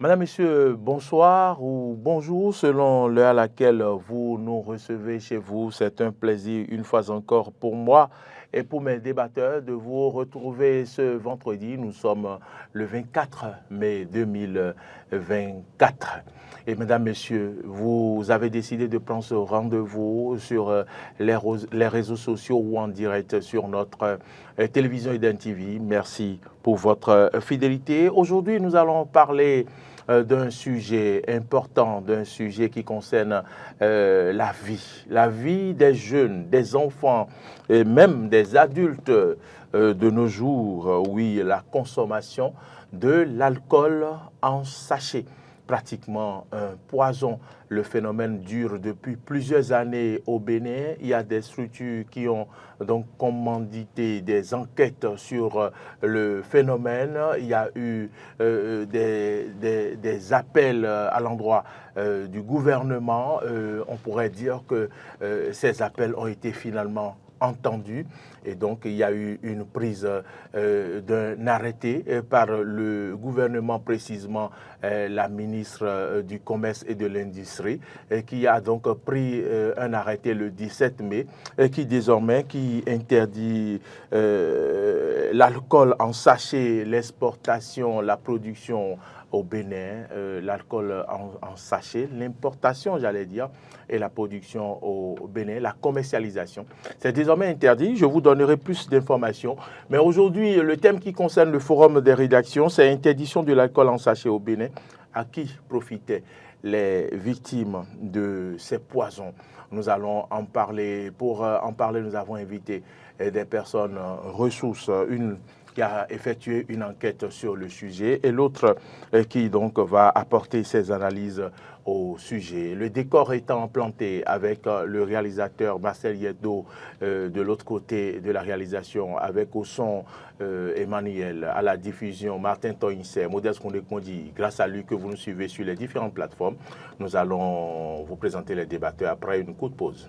Madame, Monsieur, bonsoir ou bonjour selon l'heure à laquelle vous nous recevez chez vous. C'est un plaisir une fois encore pour moi et pour mes débatteurs de vous retrouver ce vendredi. Nous sommes le 24 mai 2024. Et mesdames, messieurs, vous avez décidé de prendre ce rendez-vous sur les réseaux sociaux ou en direct sur notre télévision Eden TV. Merci pour votre fidélité. Aujourd'hui, nous allons parler d'un sujet important, d'un sujet qui concerne la vie des jeunes, des enfants et même des adultes de nos jours. Oui, la consommation de l'alcool en sachet, pratiquement un poison. Le phénomène dure depuis plusieurs années au Bénin. Il y a des structures qui ont donc commandité des enquêtes sur le phénomène. Il y a eu des appels à l'endroit du gouvernement. On pourrait dire que ces appels ont été finalement entendus et donc il y a eu une prise d'un arrêté par le gouvernement, précisément la ministre du Commerce et de l'Industrie, qui a donc pris un arrêté le 17 mai qui interdit l'alcool en sachet, l'exportation, la production au Bénin, l'alcool en sachet, l'importation, j'allais dire, et la production au Bénin, la commercialisation. C'est désormais interdit. Je vous donnerai plus d'informations. Mais aujourd'hui, le thème qui concerne le forum des rédactions, c'est l'interdiction de l'alcool en sachet au Bénin. À qui profitaient les victimes de ces poisons? Nous allons en parler. Pour en parler, nous avons invité des personnes ressources, une qui a effectué une enquête sur le sujet et l'autre qui donc va apporter ses analyses au sujet. Le décor étant planté avec le réalisateur Marcel Yeddo de l'autre côté de la réalisation, avec au son Emmanuel, à la diffusion Martin Toinse, Modeste Kondé-Kondi, grâce à lui que vous nous suivez sur les différentes plateformes. Nous allons vous présenter les débatteurs après une courte pause.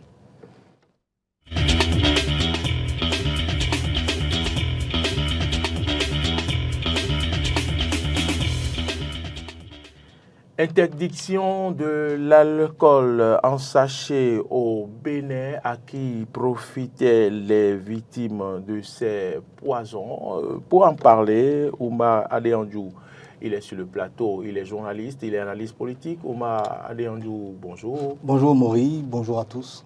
Interdiction de l'alcool en sachet au Bénin, à qui profitaient les victimes de ces poisons. Pour en parler, Oumar Adéandjou, il est sur le plateau, il est journaliste, il est analyste politique. Oumar Adéandjou, bonjour. Bonjour Maury, bonjour à tous.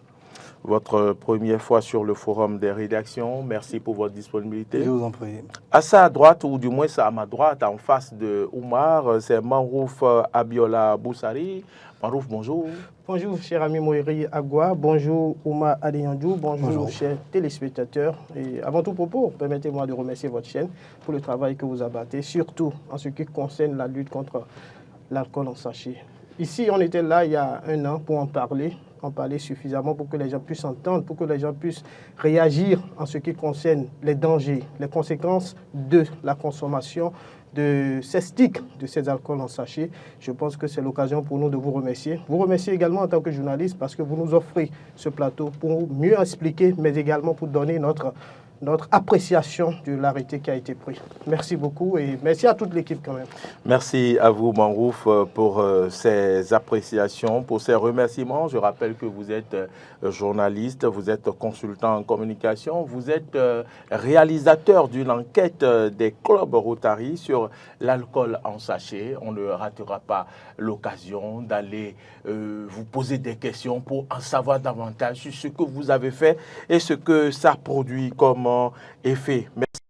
Votre première fois sur le forum des rédactions. Merci pour votre disponibilité. Je vous en prie. À sa droite, ou du moins à ma droite, en face de Oumar, c'est Manrouf Abiola Boussari. Manrouf, bonjour. Bonjour, cher ami Moïri Agua. Bonjour, Oumar Adéandjou. Bonjour, chers téléspectateurs. Et avant tout propos, permettez-moi de remercier votre chaîne pour le travail que vous abattez, surtout en ce qui concerne la lutte contre l'alcool en sachet. Ici, on était là il y a un an pour en parler suffisamment pour que les gens puissent entendre, pour que les gens puissent réagir en ce qui concerne les dangers, les conséquences de la consommation de ces sticks, de ces alcools en sachet. Je pense que c'est l'occasion pour nous de vous remercier. Vous remercier également en tant que journaliste parce que vous nous offrez ce plateau pour mieux expliquer, mais également pour donner notre appréciation de l'arrêté qui a été pris. Merci beaucoup et merci à toute l'équipe quand même. Merci à vous, Manrouf, pour ces appréciations, pour ces remerciements. Je rappelle que vous êtes journaliste, vous êtes consultant en communication, vous êtes réalisateur d'une enquête des clubs Rotary sur l'alcool en sachet. On ne ratera pas l'occasion d'aller vous poser des questions pour en savoir davantage sur ce que vous avez fait et ce que ça produit comme effet. Merci.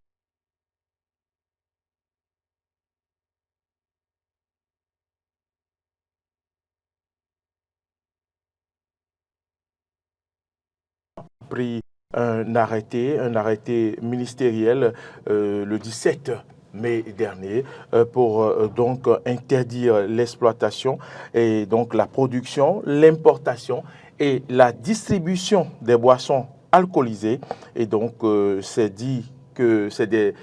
Pris un arrêté ministériel le 17 mai dernier pour donc interdire l'exploitation et donc la production, l'importation et la distribution des boissons alcoolisées. Et donc c'est dit que c'est des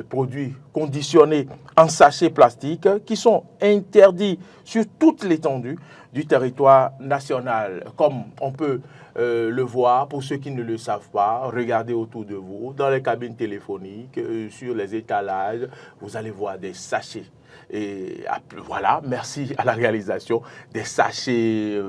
produits conditionnés en sachets plastiques qui sont interdits sur toute l'étendue du territoire national. Comme on peut le voir, pour ceux qui ne le savent pas, regardez autour de vous, dans les cabines téléphoniques, sur les étalages, vous allez voir des sachets. et voilà, merci à la réalisation, des sachets,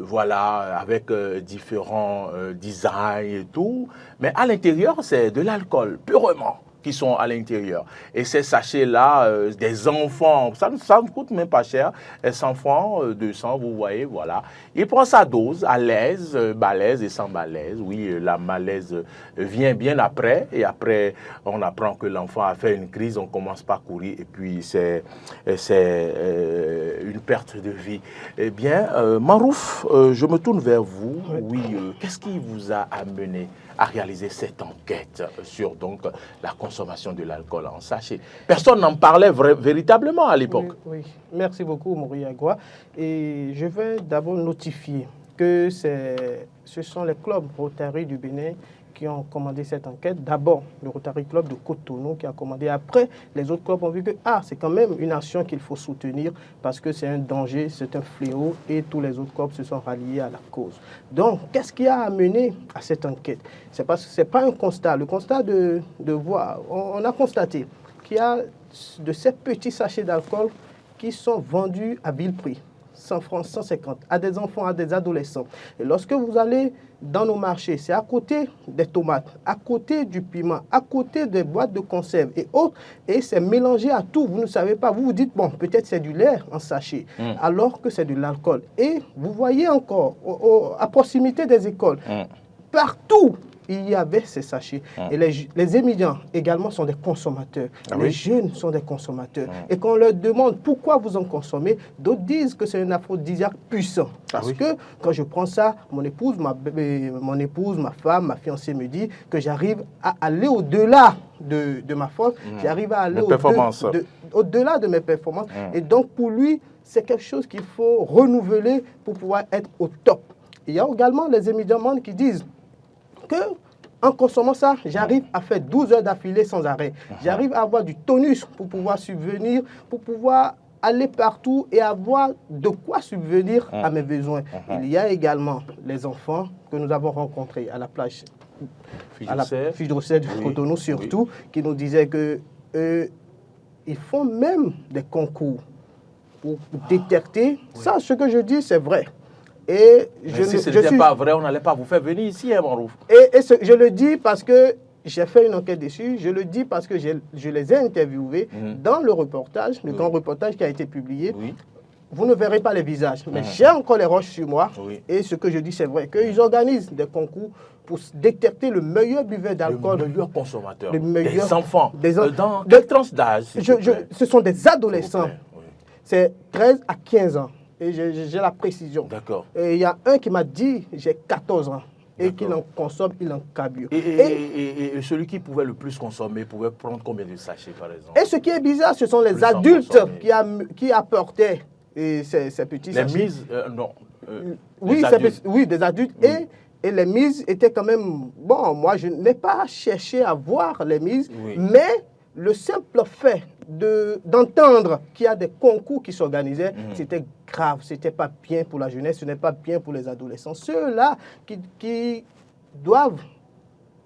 voilà, avec différents designs et tout. Mais à l'intérieur, c'est de l'alcool, purement, qui sont à l'intérieur. Et ces sachets-là, des enfants, ça ne coûte même pas cher, 100 francs, 200, vous voyez, voilà. Il prend sa dose à l'aise, balèze et sans balèze. Oui, la malaise vient bien après, et après, on apprend que l'enfant a fait une crise, on commence par courir, et puis c'est une perte de vie. Eh bien, Marouf, je me tourne vers vous. Oui, qu'est-ce qui vous a amené à réaliser cette enquête sur donc la consommation de l'alcool en sachet? Personne n'en parlait véritablement à l'époque. Oui, oui. Merci beaucoup, Mori Agua. Et je vais d'abord notifier que ce sont les clubs Rotary du Bénin qui ont commandé cette enquête. D'abord, le Rotary Club de Cotonou qui a commandé. Après, les autres clubs ont vu que c'est quand même une action qu'il faut soutenir parce que c'est un danger, c'est un fléau et tous les autres clubs se sont ralliés à la cause. Donc, qu'est-ce qui a amené à cette enquête? C'est parce que ce n'est pas un constat. Le constat de voir, on a constaté qu'il y a de ces petits sachets d'alcool qui sont vendus à vil prix. 100 francs, 150, à des enfants, à des adolescents. Et lorsque vous allez dans nos marchés, c'est à côté des tomates, à côté du piment, à côté des boîtes de conserve et autres, et c'est mélangé à tout. Vous ne savez pas, vous vous dites, bon, peut-être c'est du lait en sachet, alors que c'est de l'alcool. Et vous voyez encore, à proximité des écoles, partout, il y avait ces sachets. Et les étudiants également sont des consommateurs. Les jeunes sont des consommateurs. Et quand on leur demande pourquoi vous en consommez, d'autres disent que c'est un aphrodisiaque puissant. Parce que quand je prends ça, mon épouse, ma femme, ma fiancée me dit que j'arrive à aller au-delà de ma force. J'arrive à aller au-delà de mes performances. Et donc pour lui, c'est quelque chose qu'il faut renouveler pour pouvoir être au top. Il y a également les étudiants qui disent que en consommant ça, j'arrive à faire 12 heures d'affilée sans arrêt. J'arrive à avoir du tonus pour pouvoir subvenir, pour pouvoir aller partout et avoir de quoi subvenir à mes besoins. Il y a également les enfants que nous avons rencontrés à la plage, à la Fidrocet du Cotonou surtout, qui nous disaient que ils font même des concours pour détecter. Ça, ce que je dis, c'est vrai. Et si ce n'était pas vrai, on n'allait pas vous faire venir ici, hein, Marouf. Je le dis parce que j'ai fait une enquête dessus, je le dis parce que je les ai interviewés dans le reportage, le grand reportage qui a été publié. Vous ne verrez pas les visages, mais j'ai encore les roches sur moi. Et ce que je dis, c'est vrai, qu'ils organisent des concours pour détecter le meilleur buveur d'alcool. Le meilleur consommateur. Des enfants. Dans quelle tranche d'âge? Ce sont des adolescents. C'est 13 à 15 ans. Et j'ai la précision. D'accord. Et il y a un qui m'a dit, j'ai 14 ans. Et qu'il en consomme, il en carbure. Et celui qui pouvait le plus consommer pouvait prendre combien de sachets, par exemple? Et ce qui est bizarre, ce sont les adultes qui apportaient ces petits sachets. Les mises, non. Oui, des adultes. Et les mises étaient quand même... Bon, moi, je n'ai pas cherché à voir les mises, mais le simple fait d'entendre qu'il y a des concours qui s'organisaient, c'était grave, ce n'était pas bien pour la jeunesse, ce n'est pas bien pour les adolescents. Ceux-là qui doivent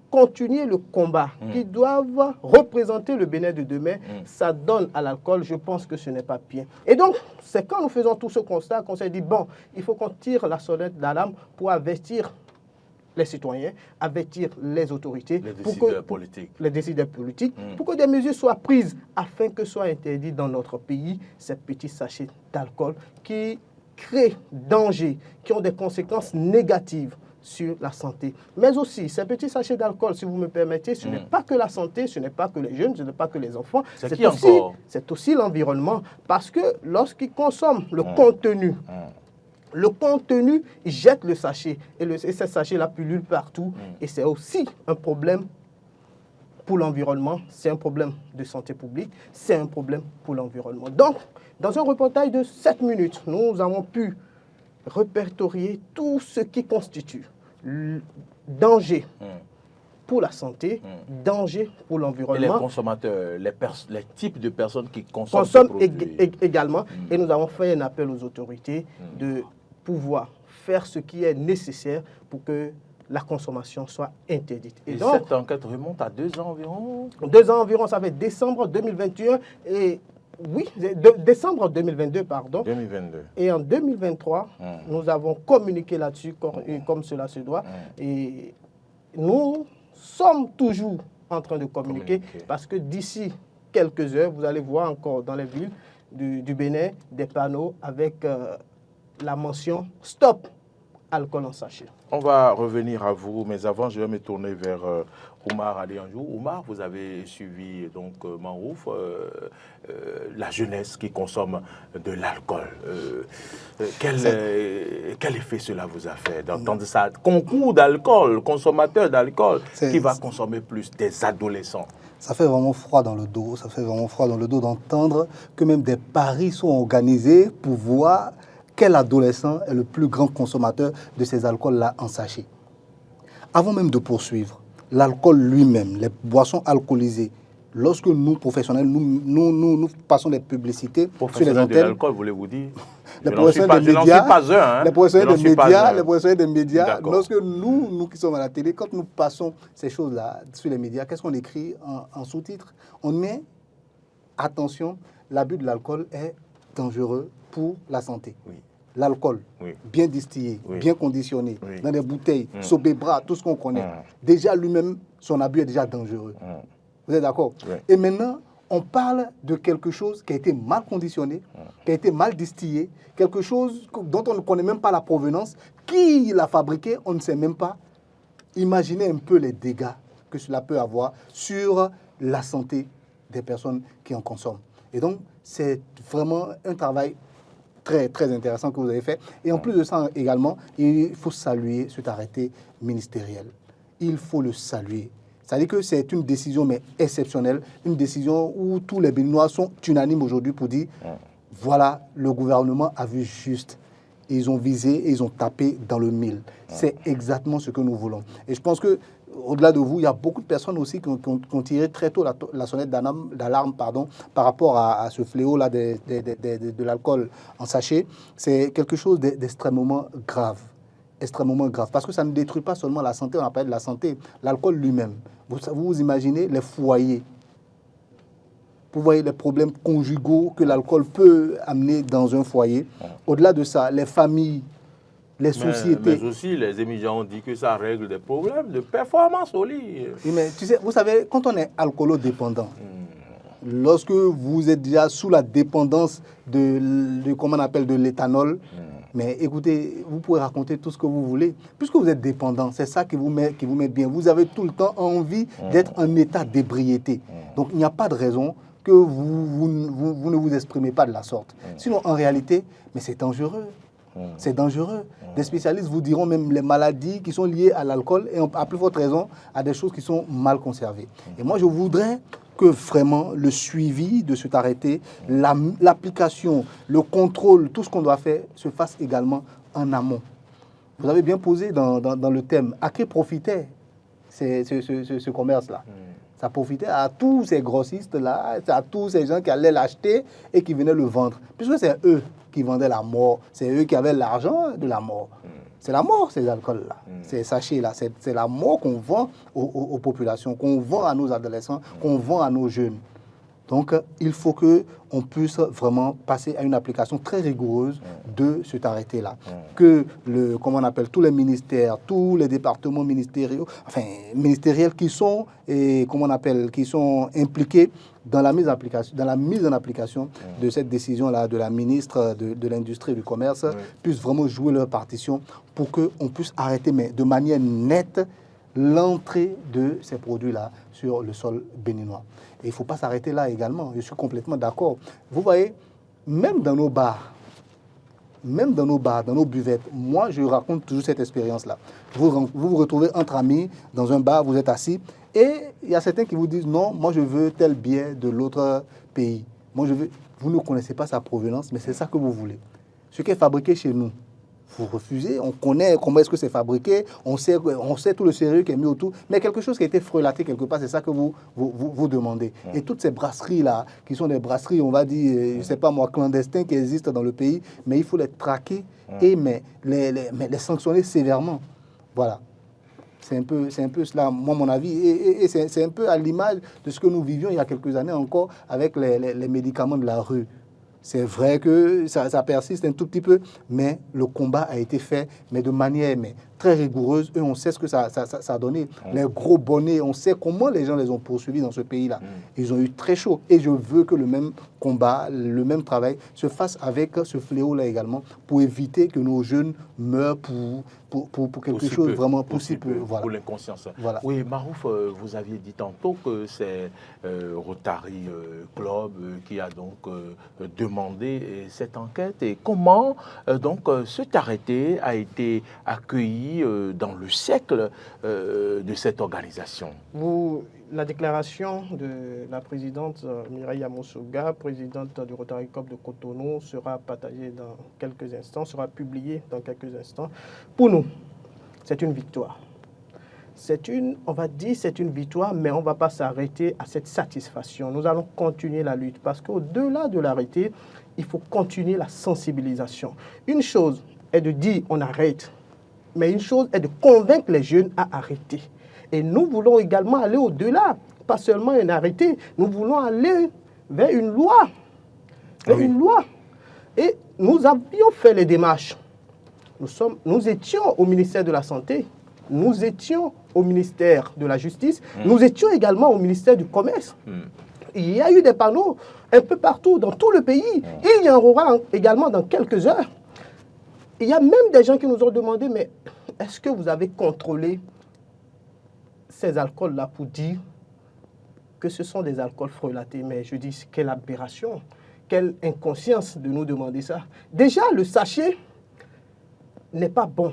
continuer le combat, qui doivent représenter le Bénin de demain, ça donne à l'alcool, je pense que ce n'est pas bien. Et donc, c'est quand nous faisons tout ce constat qu'on s'est dit, bon, il faut qu'on tire la sonnette d'alarme pour avertir les citoyens, avertir les autorités, les décideurs politiques, pour que des mesures soient prises afin que soient interdits dans notre pays ces petits sachets d'alcool qui créent danger, qui ont des conséquences négatives sur la santé. Mais aussi, ces petits sachets d'alcool, si vous me permettez, ce n'est pas que la santé, ce n'est pas que les jeunes, ce n'est pas que les enfants, c'est aussi l'environnement. Parce que lorsqu'ils consomment le contenu, il jette le sachet. Et ce sachet-là pullule partout. Et c'est aussi un problème pour l'environnement. C'est un problème de santé publique. C'est un problème pour l'environnement. Donc, dans un reportage de 7 minutes, nous avons pu répertorier tout ce qui constitue danger pour la santé, danger pour l'environnement. Et les consommateurs, les types de personnes qui consomment également. Et nous avons fait un appel aux autorités de pouvoir faire ce qui est nécessaire pour que la consommation soit interdite. Et donc, cette enquête remonte à 2 ans environ? 2 ans environ, ça fait décembre 2021. Et Oui, décembre 2022, pardon. 2022. Et en 2023, nous avons communiqué là-dessus comme cela se doit. Et nous sommes toujours en train de communiquer parce que d'ici quelques heures, vous allez voir encore dans les villes du Bénin des panneaux avec la mention « Stop alcool en sachet ». On va revenir à vous, mais avant, je vais me tourner vers Oumar Adeyanjou. Oumar, vous avez suivi donc Manrouf, la jeunesse qui consomme de l'alcool. Quel effet cela vous a fait d'entendre ça? Concours d'alcool, consommateur d'alcool, qui va consommer plus des adolescents? Ça fait vraiment froid dans le dos. Ça fait vraiment froid dans le dos d'entendre que même des paris sont organisés pour voir quel adolescent est le plus grand consommateur de ces alcools-là en sachet. Avant même de poursuivre, l'alcool lui-même, les boissons alcoolisées, lorsque nous, professionnels, nous passons des publicités sur les antennes... de l'alcool, voulez-vous dire? Les professionnels des médias, les professionnels des médias, lorsque nous qui sommes à la télé, quand nous passons ces choses-là sur les médias, qu'est-ce qu'on écrit en sous-titre? On met, attention, l'abus de l'alcool est dangereux pour la santé. Oui. L'alcool, bien distillé, bien conditionné, dans des bouteilles, Sobebra, tout ce qu'on connaît, déjà lui-même, son abus est déjà dangereux. Vous êtes d'accord? Et maintenant, on parle de quelque chose qui a été mal conditionné, qui a été mal distillé, quelque chose dont on ne connaît même pas la provenance, qui l'a fabriqué, on ne sait même pas. Imaginez un peu les dégâts que cela peut avoir sur la santé des personnes qui en consomment. Et donc, c'est vraiment un travail très intéressant que vous avez fait. Et en plus de ça également, il faut saluer cet arrêté ministériel. Il faut le saluer. C'est-à-dire que c'est une décision mais exceptionnelle, une décision où tous les Béninois sont unanimes aujourd'hui pour dire voilà, le gouvernement a vu juste. Ils ont visé et ils ont tapé dans le mille. C'est exactement ce que nous voulons. Et je pense que au-delà de vous, il y a beaucoup de personnes aussi qui ont tiré très tôt la sonnette d'alarme par rapport à ce fléau-là de l'alcool en sachet. C'est quelque chose d'extrêmement grave. Extrêmement grave. Parce que ça ne détruit pas seulement la santé, on a parlé de la santé, l'alcool lui-même. Vous imaginez les foyers. Vous voyez les problèmes conjugaux que l'alcool peut amener dans un foyer. Au-delà de ça, les familles, les sociétés. Mais aussi, les émigrants ont dit que ça règle des problèmes de performance au lit. Oui, mais tu sais, vous savez, quand on est alcoolodépendant, lorsque vous êtes déjà sous la dépendance de comment on appelle, de l'éthanol, mais écoutez, vous pouvez raconter tout ce que vous voulez. Puisque vous êtes dépendant, c'est ça qui vous met bien. Vous avez tout le temps envie d'être en état d'ébriété. Donc, il n'y a pas de raison que vous ne vous exprimez pas de la sorte. Sinon, en réalité, mais c'est dangereux. C'est dangereux. Des spécialistes vous diront même les maladies qui sont liées à l'alcool et à plus forte raison à des choses qui sont mal conservées. Et moi, je voudrais que vraiment le suivi de cet arrêté, l'application, le contrôle, tout ce qu'on doit faire se fasse également en amont. Vous avez bien posé dans le thème à qui profitait ce commerce-là. Ça profitait à tous ces grossistes-là, à tous ces gens qui allaient l'acheter et qui venaient le vendre. Puisque c'est eux qui vendaient la mort, c'est eux qui avaient l'argent de la mort. C'est la mort, ces alcools-là, ces sachets-là. C'est la mort qu'on vend aux populations, qu'on vend à nos adolescents, qu'on vend à nos jeunes. Donc, il faut qu'on puisse vraiment passer à une application très rigoureuse de cet arrêté-là. Que, comment on appelle, tous les ministères, tous les départements ministériels qui sont, qui sont impliqués dans la mise en application de cette décision-là de la ministre de l'Industrie et du Commerce, puissent vraiment jouer leur partition pour qu'on puisse arrêter, mais de manière nette, l'entrée de ces produits-là sur le sol béninois. Et il ne faut pas s'arrêter là également. Je suis complètement d'accord. Vous voyez, même dans nos bars, dans nos buvettes, moi, je raconte toujours cette expérience-là. Vous vous retrouvez entre amis dans un bar, vous êtes assis, et il y a certains qui vous disent, non, moi, je veux tel bière de l'autre pays. Moi, je veux... Vous ne connaissez pas sa provenance, mais c'est ça que vous voulez. Ce qui est fabriqué chez nous, vous refusez, on connaît comment est-ce que c'est fabriqué, on sait tout le sérieux qui est mis autour, mais quelque chose qui a été frelaté quelque part, c'est ça que vous demandez. Et toutes ces brasseries-là, qui sont des brasseries, on va dire, je ne sais pas moi, clandestines qui existent dans le pays, mais il faut les traquer et les sanctionner sévèrement. Voilà. C'est un peu cela, moi, mon avis. Et c'est un peu à l'image de ce que nous vivions il y a quelques années encore avec les médicaments de la rue. C'est vrai que ça persiste un tout petit peu, mais le combat a été fait, mais de manière très rigoureuse. Et on sait ce que ça a donné. Les gros bonnets, on sait comment les gens les ont poursuivis dans ce pays-là. Ils ont eu très chaud. Et je veux que le même combat, le même travail se fasse avec ce fléau-là également, pour éviter que nos jeunes meurent pour quelque chose vraiment possible. Voilà. Pour l'inconscience. Voilà. Oui, Marouf, vous aviez dit tantôt que c'est Rotary Club qui a donc demandé cette enquête. Et comment donc cet arrêté a été accueilli dans le cercle de cette organisation? La déclaration de la présidente Mireille Amosoga, présidente du Rotary Club de Cotonou, sera partagée dans quelques instants, sera publiée dans quelques instants. Pour nous, c'est une victoire. On va dire c'est une victoire, mais on ne va pas s'arrêter à cette satisfaction. Nous allons continuer la lutte parce qu'au-delà de l'arrêté, il faut continuer la sensibilisation. Une chose est de dire on arrête, mais une chose est de convaincre les jeunes à arrêter. Et nous voulons également aller au-delà, pas seulement un arrêté, nous voulons aller vers une loi. Une loi. Et nous avions fait les démarches. Nous étions au ministère de la Santé, nous étions au ministère de la Justice, nous étions également au ministère du Commerce. Il y a eu des panneaux un peu partout dans tout le pays. Il y en aura également dans quelques heures. Il y a même des gens qui nous ont demandé, mais est-ce que vous avez contrôlé ces alcools-là pour dire que ce sont des alcools frelatés? Mais je dis, quelle aberration, quelle inconscience de nous demander ça. Déjà, le sachet n'est pas bon.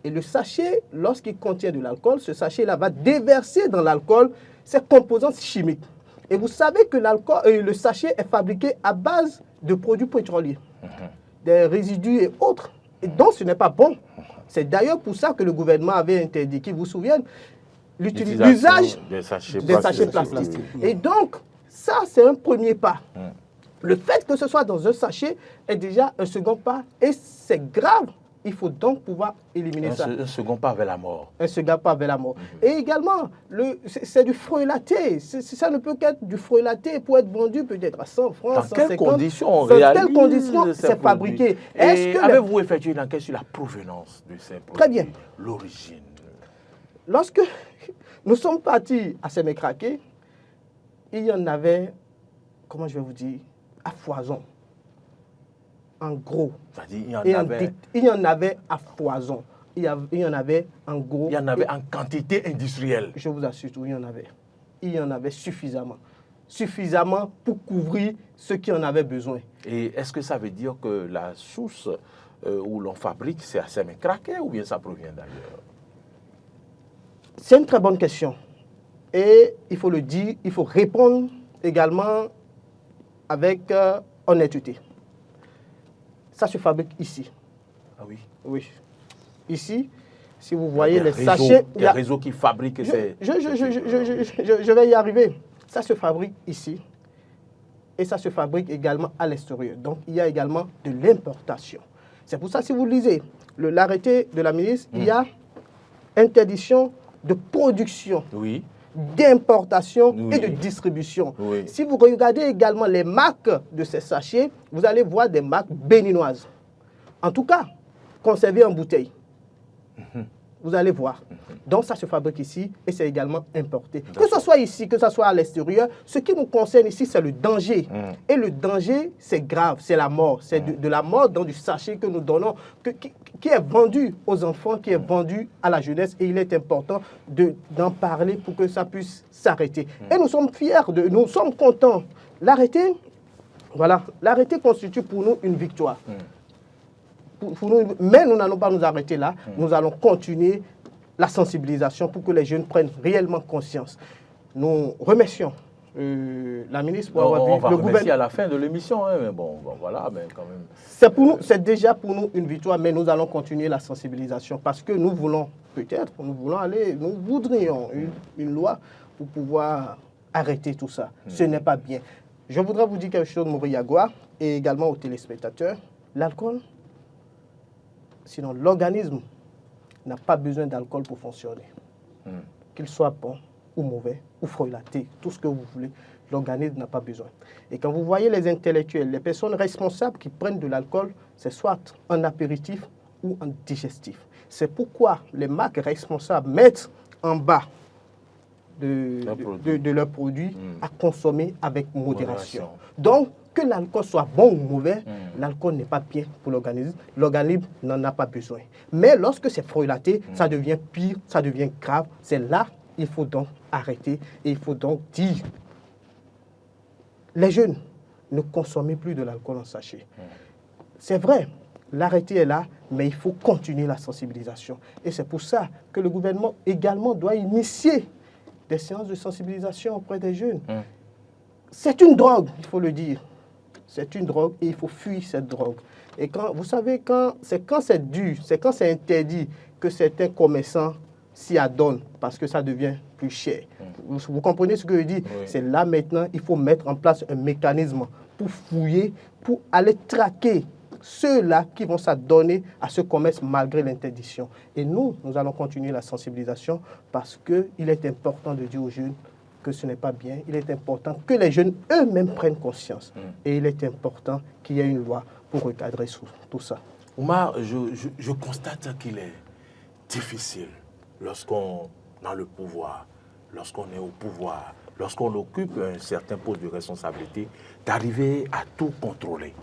Et le sachet, lorsqu'il contient de l'alcool, ce sachet-là va déverser dans l'alcool ses composantes chimiques. Et vous savez que le sachet est fabriqué à base de produits pétroliers, des résidus et autres. Et donc, ce n'est pas bon. C'est d'ailleurs pour ça que le gouvernement avait interdit, qu'ils vous souviennent, l'usage des sachets plastiques. Et donc, ça, c'est un premier pas. Le fait que ce soit dans un sachet est déjà un second pas. Et c'est grave. Il faut donc pouvoir éliminer ça. Un second pas vers la mort. Un second pas vers la mort. Et également, c'est du frelaté. Ça ne peut qu'être du frelaté pour être vendu peut-être à 100 francs, dans 150. Quelles conditions dans quelles conditions c'est fabriqué? Avez-vous effectué une enquête sur la provenance de ces produits? Très bien. L'origine. Lorsque nous sommes partis à Sémécraqué, il y en avait, comment je vais vous dire, à foison. En gros. Il y en avait à foison. Il y en avait en gros. Il y en avait en quantité industrielle. Je vous assure, il y en avait. Il y en avait suffisamment. Suffisamment pour couvrir ceux qui en avaient besoin. Et est-ce que ça veut dire que la source où l'on fabrique, c'est à Sémécraqué ou bien ça provient d'ailleurs? C'est une très bonne question. Et il faut le dire, il faut répondre également avec honnêteté. Ça se fabrique ici. Ah oui? Oui. Ici, si vous voyez les sachets... Il y a des réseaux qui fabriquent ces... Je vais y arriver. Ça se fabrique ici. Et ça se fabrique également à l'extérieur. Donc, il y a également de l'importation. C'est pour ça, si vous lisez l'arrêté de la ministre, il y a interdiction de production, d'importation et de distribution. Si vous regardez également les marques de ces sachets, vous allez voir des marques béninoises. En tout cas, conservées en bouteille. Vous allez voir. Donc ça se fabrique ici et c'est également importé. Que ce soit ici, que ce soit à l'extérieur, ce qui nous concerne ici, c'est le danger. Et le danger, c'est grave, c'est la mort. C'est de la mort dans du sachet que nous donnons, qui est vendu aux enfants, qui est vendu à la jeunesse. Et il est important d'en parler pour que ça puisse s'arrêter. Et nous sommes fiers, nous sommes contents. L'arrêté, voilà, l'arrêté constitue pour nous une victoire. Mais nous n'allons pas nous arrêter là. Nous allons continuer la sensibilisation pour que les jeunes prennent réellement conscience. Nous remercions la ministre pour avoir vu le gouvernement à la fin de l'émission. Hein, mais bon, voilà, mais quand même. C'est déjà pour nous une victoire, mais nous allons continuer la sensibilisation parce que nous voulons nous voudrions une loi pour pouvoir arrêter tout ça. Ce n'est pas bien. Je voudrais vous dire quelque chose, Maurice Agua, et également aux téléspectateurs. L'alcool, sinon l'organisme n'a pas besoin d'alcool pour fonctionner. qu'il soit bon ou mauvais, ou frelaté, tout ce que vous voulez, l'organisme n'a pas besoin. Et quand vous voyez les intellectuels, les personnes responsables qui prennent de l'alcool, c'est soit un apéritif ou un digestif. C'est pourquoi les marques responsables mettent en bas de leurs produits à consommer avec modération. Donc, que l'alcool soit bon ou mauvais, l'alcool n'est pas bien pour l'organisme. L'organisme n'en a pas besoin. Mais lorsque c'est frelaté, ça devient pire, ça devient grave. C'est là il faut donc arrêter et il faut donc dire les jeunes, ne consommez plus de l'alcool en sachet. C'est vrai, l'arrêté est là, mais il faut continuer la sensibilisation. Et c'est pour ça que le gouvernement également doit initier des séances de sensibilisation auprès des jeunes. C'est une drogue, il faut le dire. C'est une drogue et il faut fuir cette drogue. Et quand, vous savez, quand c'est dur, c'est quand c'est interdit que certains commerçants s'y adonnent parce que ça devient plus cher. Vous comprenez ce que je dis? Oui. C'est là maintenant, il faut mettre en place un mécanisme pour fouiller, pour aller traquer ceux-là qui vont s'adonner à ce commerce malgré l'interdiction. Et nous allons continuer la sensibilisation parce qu'il est important de dire aux jeunes que ce n'est pas bien. Il est important que les jeunes eux-mêmes prennent conscience. Et il est important qu'il y ait une loi pour recadrer tout ça. Oumar, je constate qu'il est difficile lorsqu'on a le pouvoir, lorsqu'on est au pouvoir, lorsqu'on occupe un certain poste de responsabilité, d'arriver à tout contrôler.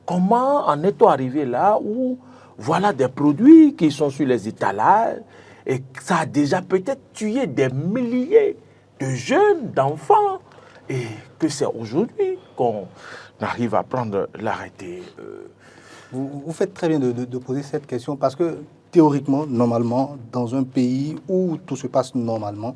Comment en est-on arrivé là où voilà des produits qui sont sur les étalages et ça a déjà peut-être tué des milliers de jeunes, d'enfants, et que c'est aujourd'hui qu'on arrive à prendre l'arrêté. Vous faites très bien de poser cette question parce que théoriquement, normalement, dans un pays où tout se passe normalement,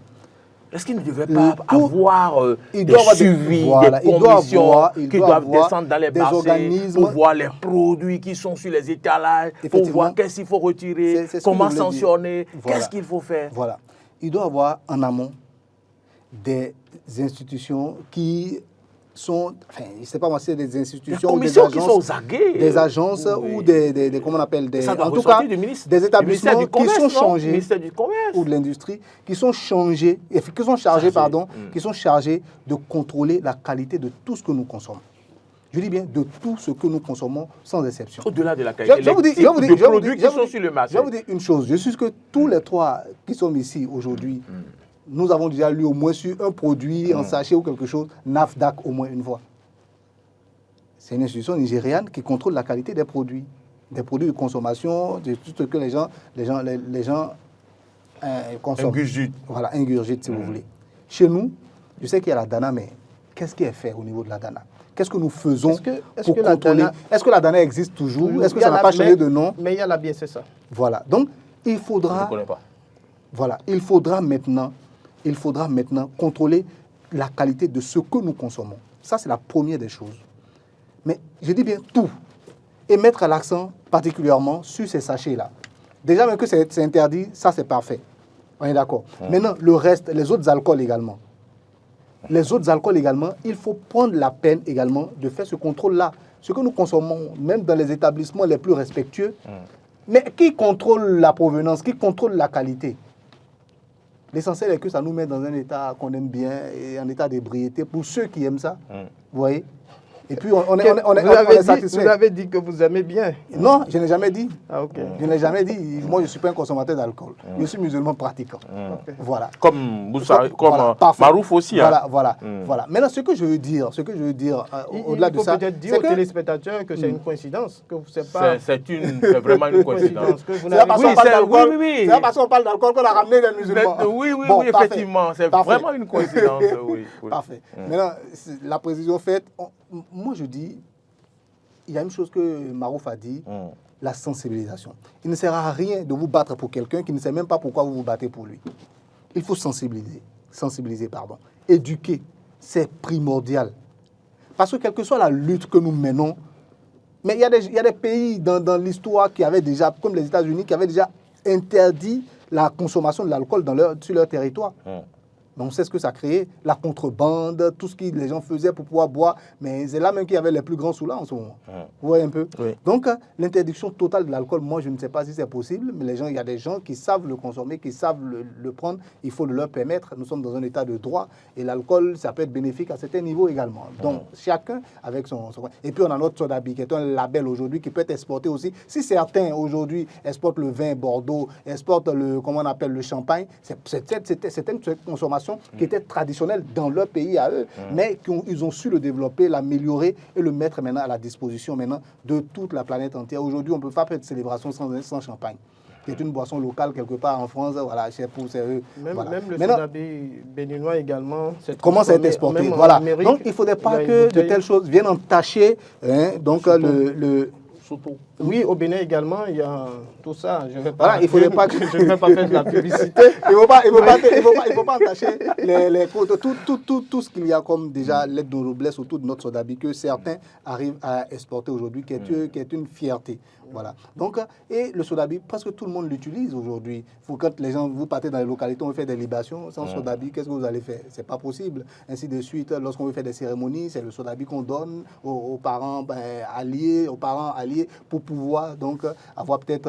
est-ce qu'il ne devait pas avoir des suivis, des commissions qui doivent descendre dans les bassins pour voir les produits qui sont sur les étalages, pour voir qu'est-ce qu'il faut retirer, comment sanctionner, qu'est-ce qu'il faut faire? Voilà. Il doit y avoir en amont des institutions qui sont, enfin, je ne sais pas moi, c'est des institutions ou des agences, qui sont aux aguets, des agences ou des comment on appelle, en tout cas, des établissements qui sont changés, ou de l'industrie, qui sont changés, qui sont chargés, qui sont chargés de contrôler la qualité de tout ce que nous consommons. Je dis bien de tout ce que nous consommons, sans exception. Au-delà de la qualité, des produits qui sont sur le marché. Je vais vous dire une chose, je suis que tous les trois qui sommes ici aujourd'hui, nous avons déjà lu au moins sur un produit en sachet ou quelque chose, NAFDAC au moins une fois. C'est une institution nigériane qui contrôle la qualité des produits de consommation, de tout ce que les gens consomment. Ingurgitent. Voilà, ingurgitent si vous voulez. Chez nous, je sais qu'il y a la DANA, mais qu'est-ce qui est fait au niveau de la DANA? Qu'est-ce que nous faisons pour contrôler? Est-ce que la DANA existe toujours? Est-ce que ça n'a pas changé de nom? Mais il y a la bien, c'est ça. Voilà, donc il faudra... Je ne connais pas. Voilà, il faudra maintenant contrôler la qualité de ce que nous consommons. Ça, c'est la première des choses. Mais je dis bien tout. Et mettre l'accent particulièrement sur ces sachets-là. Déjà, même que c'est interdit, ça, c'est parfait. On est d'accord. Maintenant, le reste, les autres alcools également. Les autres alcools également, il faut prendre la peine également de faire ce contrôle-là. Ce que nous consommons, même dans les établissements les plus respectueux, mais qui contrôle la provenance, qui contrôle la qualité? L'essentiel est que ça nous met dans un état qu'on aime bien et un état d'ébriété pour ceux qui aiment ça. Vous voyez? Et puis on est satisfait. Vous avez dit que vous aimez bien. Non, je n'ai jamais dit. Ah, ok. Je n'ai jamais dit. Moi, je ne suis pas un consommateur d'alcool. Je suis musulman pratiquant. Voilà. Comme Marouf aussi. Voilà. Maintenant, ce que je veux dire, au-delà de ça, il faut peut-être dire aux téléspectateurs que c'est une coïncidence, que c'est pas. C'est vraiment une coïncidence. C'est pas parce qu'on parle d'alcool qu'on a ramené les musulmans. Oui, effectivement, c'est vraiment une coïncidence. Parfait. Maintenant, la précision faite. Moi, je dis, il y a une chose que Marouf a dit, la sensibilisation. Il ne sert à rien de vous battre pour quelqu'un qui ne sait même pas pourquoi vous vous battez pour lui. Il faut sensibiliser. Éduquer, c'est primordial. Parce que quelle que soit la lutte que nous menons, mais il y a des pays dans l'histoire qui avaient déjà, comme les États-Unis, qui avaient déjà interdit la consommation de l'alcool sur leur territoire. Mais on sait ce que ça crée, la contrebande, tout ce que les gens faisaient pour pouvoir boire. Mais c'est là même qu'il y avait les plus grands sous là en ce moment. Vous voyez un peu? Oui. Donc, l'interdiction totale de l'alcool, moi, je ne sais pas si c'est possible, mais il y a des gens qui savent le consommer, qui savent le prendre. Il faut le leur permettre. Nous sommes dans un état de droit et l'alcool, ça peut être bénéfique à certains niveaux également. Donc, chacun avec son... Et puis, on a notre Sodabi, qui est un label aujourd'hui qui peut être exporté aussi. Si certains, aujourd'hui, exportent le vin Bordeaux, exportent comment on appelle, le champagne, c'était une consommation qui était traditionnelle dans leur pays à eux, mais ils ont su le développer, l'améliorer et le mettre maintenant à la disposition maintenant de toute la planète entière. Aujourd'hui, on ne peut pas faire de célébration sans champagne, qui est une boisson locale quelque part en France. Voilà, c'est eux. Même, voilà. même le Maintenant, Sodabi béninois également commence à être exporté. Voilà. Donc, il ne faudrait pas que de telles choses viennent entacher donc, Surtout. Oui, au Bénin également, il y a tout ça. Je ne vais pas, voilà, il faudrait pas que... je ne vais pas faire de la publicité. Il ne faut pas entacher les côtes, tout ce qu'il y a comme déjà l'aide de noblesse autour de notre Sodabi que certains arrivent à exporter aujourd'hui, qui est une fierté. Voilà. Donc, et le Sodabi, presque tout le monde l'utilise aujourd'hui. Quand les gens, vous partez dans les localités, on veut faire des libations, sans Sodabi, qu'est-ce que vous allez faire? C'est pas possible. Ainsi de suite, lorsqu'on veut faire des cérémonies, c'est le Sodabi qu'on donne aux parents alliés, pour pouvoir donc avoir peut-être,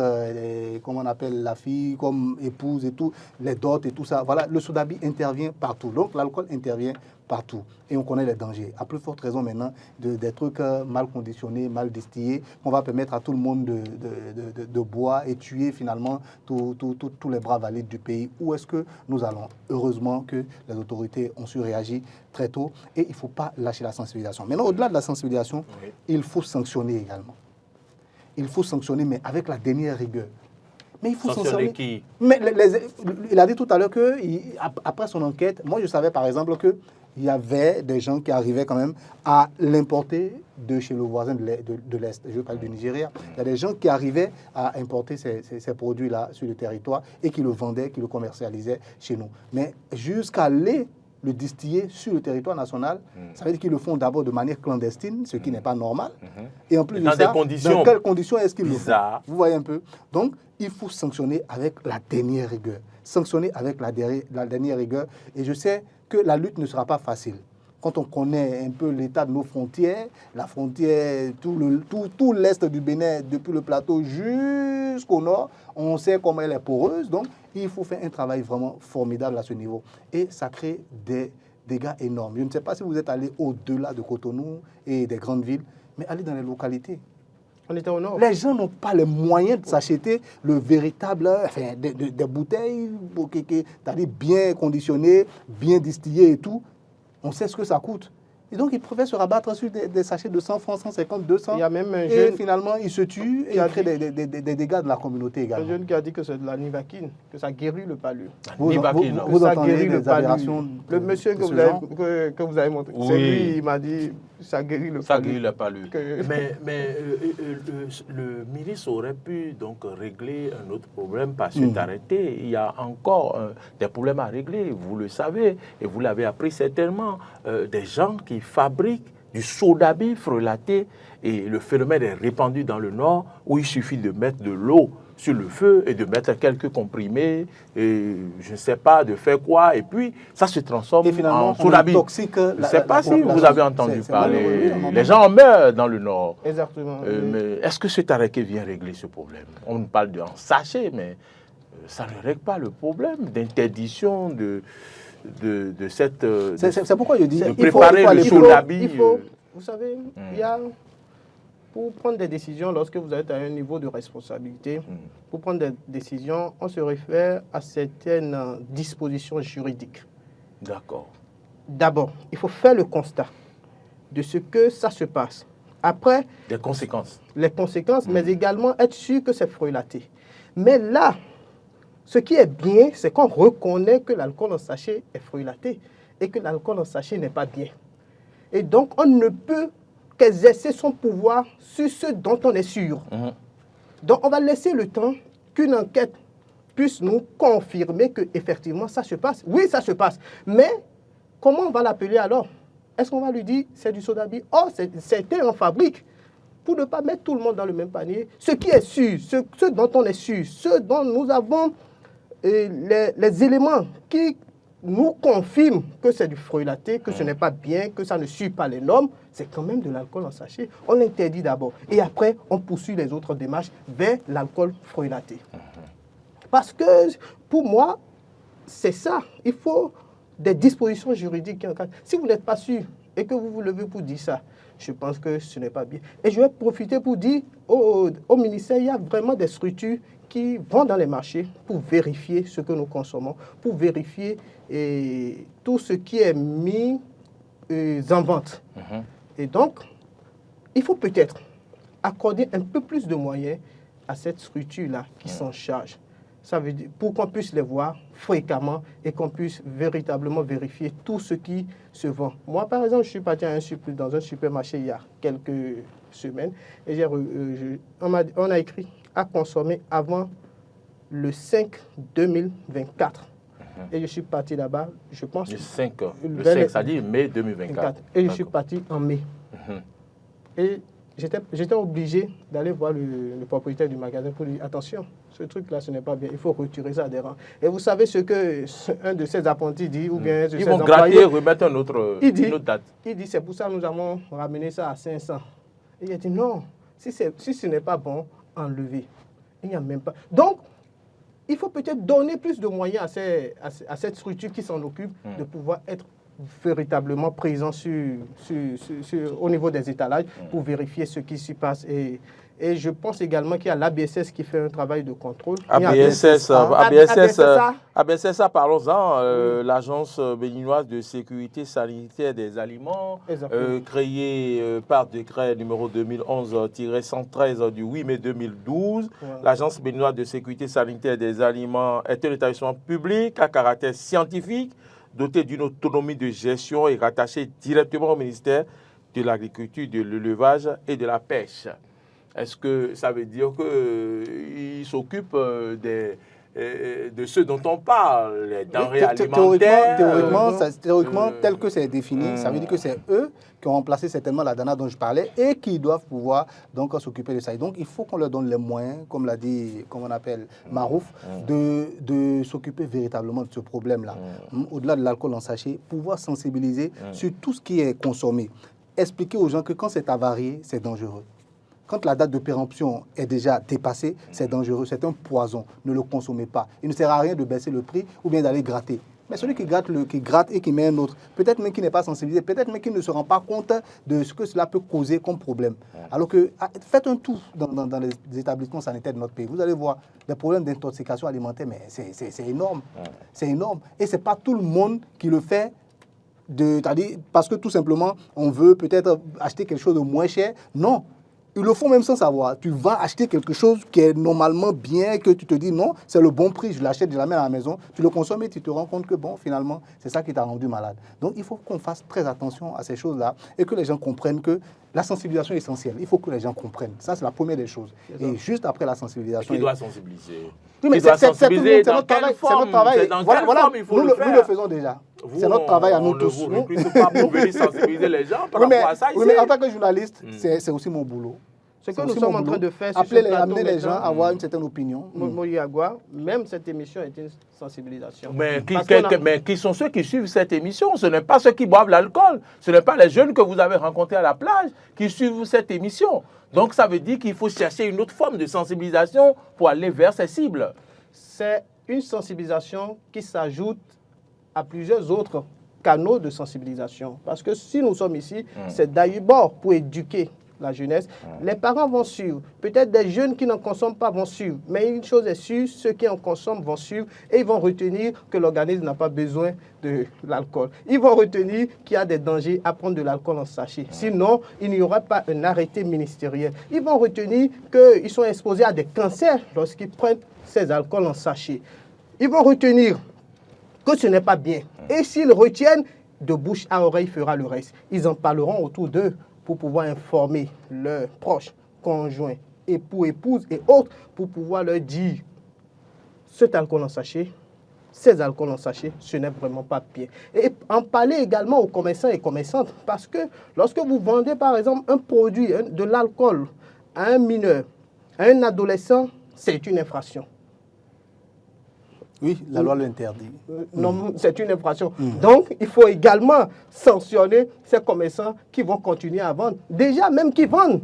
comment on appelle, la fille comme épouse et tout, les dots et tout ça. Voilà, le Sodabi intervient partout. Donc, l'alcool intervient partout. Et on connaît les dangers. À plus forte raison maintenant, des trucs mal conditionnés, mal distillés, qu'on va permettre à tout le monde de boire et tuer finalement tous les bras valides du pays. Où est-ce que nous allons? Heureusement que les autorités ont su réagir très tôt et il ne faut pas lâcher la sensibilisation. Maintenant, au-delà de la sensibilisation, il faut sanctionner également. Il faut sanctionner, mais avec la dernière rigueur. Mais il faut sanctionner qui? Mais il a dit tout à l'heure qu'après son enquête, moi je savais par exemple qu'il y avait des gens qui arrivaient quand même à l'importer de chez le voisin de l'Est. Je parle du Nigeria. Il y a des gens qui arrivaient à importer ces produits-là sur le territoire et qui le vendaient, qui le commercialisaient chez nous. Mais jusqu'à le distiller sur le territoire national, ça veut dire qu'ils le font d'abord de manière clandestine, ce qui n'est pas normal. Et en plus de ça, dans quelles conditions est-ce qu'ils le font? Vous voyez un peu? Donc, il faut sanctionner avec la dernière rigueur. Sanctionner avec la dernière rigueur. Et je sais que la lutte ne sera pas facile. Quand on connaît un peu l'état de nos frontières, la frontière, tout l'est du Bénin, depuis le plateau jusqu'au nord, on sait comment elle est poreuse. Donc, il faut faire un travail vraiment formidable à ce niveau. Et ça crée des dégâts énormes. Je ne sais pas si vous êtes allé au-delà de Cotonou et des grandes villes, mais allez dans les localités. On était au nord. Les gens n'ont pas les moyens de s'acheter le véritable, enfin, des bouteilles, c'est-à-dire bien conditionnées, bien distillées et tout. On sait ce que ça coûte. Et donc, ils préfèrent se rabattre sur des sachets de 100 francs, 150, 200. Il y a même un jeune, et finalement, ils se tuent et ils créent des dégâts de la communauté également. Un jeune qui a dit que c'est de la nivaquine, que ça guérit le palu. Vous entendez des aberrations. Le monsieur que vous avez montré, oui. C'est lui, il m'a dit ça guérit le palu. Ça guérit le palu. Mais le ministre aurait pu donc régler un autre problème, pas s'être arrêté. Il y a encore des problèmes à régler, vous le savez, et vous l'avez appris certainement. Des gens qui fabriquent du Sodabi frelaté et le phénomène est répandu dans le nord où il suffit de mettre de l'eau sur le feu et de mettre quelques comprimés et je ne sais pas de faire quoi et puis ça se transforme en Sodabi. Toxique. Je ne sais pas si vous avez entendu parler. Les gens en meurent dans le nord. Exactement. Mais est-ce que cet arrêté vient régler ce problème? On parle d'un sachet, mais ça ne règle pas le problème d'interdiction de cette... c'est pourquoi je dis... De préparer le Sodabi. Vous savez, il y a... Pour prendre des décisions, lorsque vous êtes à un niveau de responsabilité, pour prendre des décisions, on se réfère à certaines dispositions juridiques. D'accord. D'abord, il faut faire le constat de ce que ça se passe. Après... Les conséquences. Les conséquences, mais également être sûr que c'est frelaté. Mais là, ce qui est bien, c'est qu'on reconnaît que l'alcool en sachet est frelaté et que l'alcool en sachet n'est pas bien. Et donc, on ne peut qu'exercer son pouvoir sur ce dont on est sûr. Donc, on va laisser le temps qu'une enquête puisse nous confirmer qu'effectivement, ça se passe. Oui, ça se passe. Mais, comment on va l'appeler alors? Est-ce qu'on va lui dire c'est du Sodabi? Oh, c'était en fabrique. Pour ne pas mettre tout le monde dans le même panier. Ce qui est sûr, ce dont on est sûr, ce dont nous avons les éléments qui nous confirme que c'est du frelaté, que ce n'est pas bien, que ça ne suit pas les normes, c'est quand même de l'alcool en sachet. On l'interdit d'abord. Et après, on poursuit les autres démarches vers l'alcool frelaté. Parce que, pour moi, c'est ça. Il faut des dispositions juridiques qui encadrent. Si vous n'êtes pas sûr et que vous vous levez pour dire ça, je pense que ce n'est pas bien. Et je vais profiter pour dire au ministère, il y a vraiment des structures qui vont dans les marchés pour vérifier ce que nous consommons, pour vérifier tout ce qui est mis en vente. Et donc, il faut peut-être accorder un peu plus de moyens à cette structure-là qui s'en charge. Ça veut dire pour qu'on puisse les voir fréquemment et qu'on puisse véritablement vérifier tout ce qui se vend. Moi, par exemple, je suis parti dans un supermarché il y a quelques semaines et on a écrit à consommer avant le 5 2024. Et je suis parti là-bas, je pense... Le 5, ça dit mai 2024. Et je suis parti en mai. Et j'étais obligé d'aller voir le propriétaire du magasin pour lui dire, attention, ce truc-là, ce n'est pas bien, il faut retirer ça des rangs. Et vous savez ce qu'un de ses apprentis dit, ou bien ils vont gratter, remettre une autre date. Il dit, c'est pour ça que nous avons ramené ça à 500. Et il a dit, non, si ce n'est pas bon, enlevez. Il n'y a même pas. Donc, il faut peut-être donner plus de moyens à cette structure qui s'en occupe de pouvoir être véritablement présent au niveau des étalages pour vérifier ce qui s'y passe. Et je pense également qu'il y a l'ABSS qui fait un travail de contrôle. ABSS, parlons-en, l'Agence béninoise de sécurité sanitaire des aliments, créée par décret numéro 2011-113 du 8 mai 2012. Voilà. L'Agence béninoise de sécurité sanitaire des aliments est un établissement public à caractère scientifique, doté d'une autonomie de gestion et rattaché directement au ministère de l'Agriculture, de l'Élevage et de la Pêche. Est-ce que ça veut dire qu'il s'occupe de ceux dont on parle, les denrées alimentaires? Théoriquement, tel que c'est défini, ça veut dire que c'est eux qui ont remplacé certainement la DANA dont je parlais et qui doivent pouvoir donc s'occuper de ça. Et donc, il faut qu'on leur donne les moyens, comme l'a dit, comme on appelle Marouf, de s'occuper véritablement de ce problème-là. Au-delà de l'alcool en sachet, pouvoir sensibiliser sur tout ce qui est consommé. Expliquer aux gens que quand c'est avarié, c'est dangereux. Quand la date de péremption est déjà dépassée, c'est dangereux, c'est un poison. Ne le consommez pas. Il ne sert à rien de baisser le prix ou bien d'aller gratter. Mais celui qui gratte et qui met un autre, peut-être même qui n'est pas sensibilisé, peut-être même qui ne se rend pas compte de ce que cela peut causer comme problème. Alors que faites un tour dans les établissements sanitaires de notre pays. Vous allez voir des problèmes d'intoxication alimentaire, mais c'est énorme. C'est énorme. Et ce n'est pas tout le monde qui le fait. Parce que tout simplement, on veut peut-être acheter quelque chose de moins cher. Non. Ils le font même sans savoir. Tu vas acheter quelque chose qui est normalement bien, que tu te dis non, c'est le bon prix, je l'achète, je l'amène à la maison. Tu le consommes et tu te rends compte que bon, finalement, c'est ça qui t'a rendu malade. Donc, il faut qu'on fasse très attention à ces choses-là et que les gens comprennent que la sensibilisation est essentielle. Il faut que les gens comprennent. Ça, c'est la première des choses. Et juste après la sensibilisation... Qui doit sensibiliser? Oui, mais c'est notre travail. C'est notre travail. Voilà, nous le faisons déjà. C'est notre travail à nous tous. On ne recrute pas pour venir sensibiliser les gens par rapport à ça ici. Oui, mais en tant que journaliste, c'est aussi mon boulot. Ce que nous sommes en train de faire, amener les gens à avoir une certaine opinion. Moïse Agua, même cette émission est une sensibilisation. Mais qui sont ceux qui suivent cette émission? Ce n'est pas ceux qui boivent l'alcool. Ce n'est pas les jeunes que vous avez rencontrés à la plage qui suivent cette émission. Donc ça veut dire qu'il faut chercher une autre forme de sensibilisation pour aller vers ces cibles. C'est une sensibilisation qui s'ajoute à plusieurs autres canaux de sensibilisation. Parce que si nous sommes ici, c'est d'abord pour éduquer la jeunesse. Les parents vont suivre. Peut-être des jeunes qui n'en consomment pas vont suivre. Mais une chose est sûre, ceux qui en consomment vont suivre et ils vont retenir que l'organisme n'a pas besoin de l'alcool. Ils vont retenir qu'il y a des dangers à prendre de l'alcool en sachet. Sinon, il n'y aura pas un arrêté ministériel. Ils vont retenir qu'ils sont exposés à des cancers lorsqu'ils prennent ces alcools en sachet. Ils vont retenir que ce n'est pas bien. Et s'ils retiennent, de bouche à oreille fera le reste. Ils en parleront autour d'eux pour pouvoir informer leurs proches, conjoints, époux, épouses et autres, pour pouvoir leur dire cet alcool en sachet, ces alcools en sachet, ce n'est vraiment pas bien. Et en parler également aux commerçants et commerçantes, parce que lorsque vous vendez par exemple un produit, de l'alcool à un mineur, à un adolescent, c'est une infraction. Oui, la loi l'interdit. Non, c'est une infraction. Donc, il faut également sanctionner ces commerçants qui vont continuer à vendre. Déjà, même qui vendent,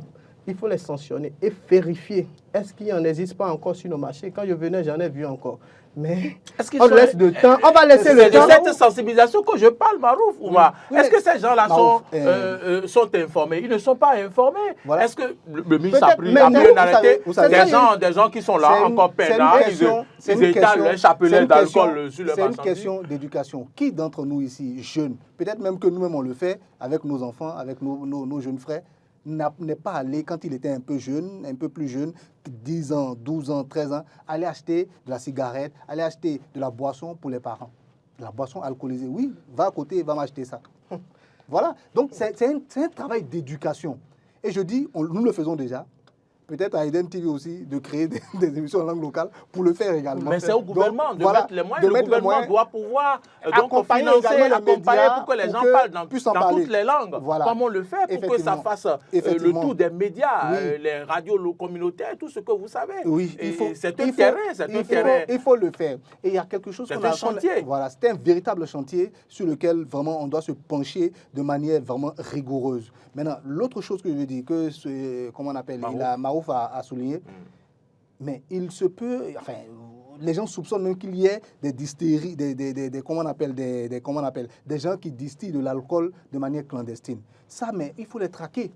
il faut les sanctionner et vérifier. Est-ce qu'il n'en existe pas encore sur nos marchés? Quand je venais, j'en ai vu encore. Mais on laisse le temps. On va laisser le temps. C'est de cette sensibilisation que je parle, Marouf. Est-ce que ces gens-là sont informés? Ils ne sont pas informés. Voilà. Est-ce que le ministre a pris un arrêté? Des gens qui sont là, encore peinards, ils étalent un chapelet d'alcool sur le marchandise. C'est une question d'éducation. Qui d'entre nous ici, jeunes, peut-être même que nous-mêmes on le fait avec nos enfants, avec nos jeunes frères, n'est pas allé, quand il était un peu jeune, un peu plus jeune, 10 ans, 12 ans, 13 ans, aller acheter de la cigarette, aller acheter de la boisson pour les parents. De la boisson alcoolisée. Oui, va à côté, va m'acheter ça. Voilà. Donc, c'est un travail d'éducation. Et je dis, nous le faisons déjà. Peut-être à Eden TV aussi, de créer des émissions en langue locale pour le faire également. Mais c'est au gouvernement de mettre les moyens. Le gouvernement doit pouvoir accompagner pour que les gens parlent dans toutes les langues. Voilà. Comme on le fait pour que ça fasse le tour des médias, les radios communautaires, tout ce que vous savez. Oui, c'est un terrain. Il faut le faire. Et il y a quelque chose qu'on a... C'est un chantier. Voilà, c'est un véritable chantier sur lequel vraiment on doit se pencher de manière vraiment rigoureuse. Maintenant, l'autre chose que je veux dire, comment on appelle, Marouf a souligné, mais il se peut, enfin, les gens soupçonnent même qu'il y ait des distilleries, des gens qui distillent de l'alcool de manière clandestine. Ça, mais il faut les traquer.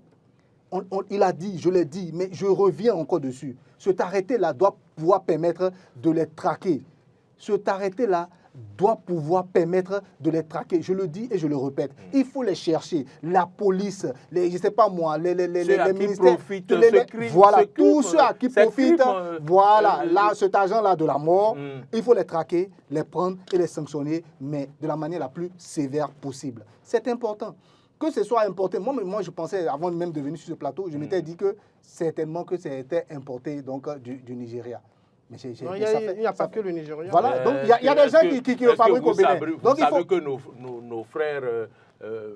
Il a dit, je l'ai dit, mais je reviens encore dessus. Cet arrêté-là doit pouvoir permettre de les traquer. Cet arrêté-là doit pouvoir permettre de les traquer. Je le dis et je le répète. Il faut les chercher. La police, je ne sais pas moi, les ministères, voilà, tous ceux à qui profitent, voilà, là, cet argent-là de la mort, il faut les traquer, les prendre et les sanctionner, mais de la manière la plus sévère possible. C'est important. Que ce soit importé, moi je pensais, avant même de venir sur ce plateau, je m'étais dit que certainement que c'était importé donc, du Nigeria. Non, il n'y a pas que le Nigeria. Voilà, donc il y a des gens qui le fabriquent au Bénin. Donc il faut que nos frères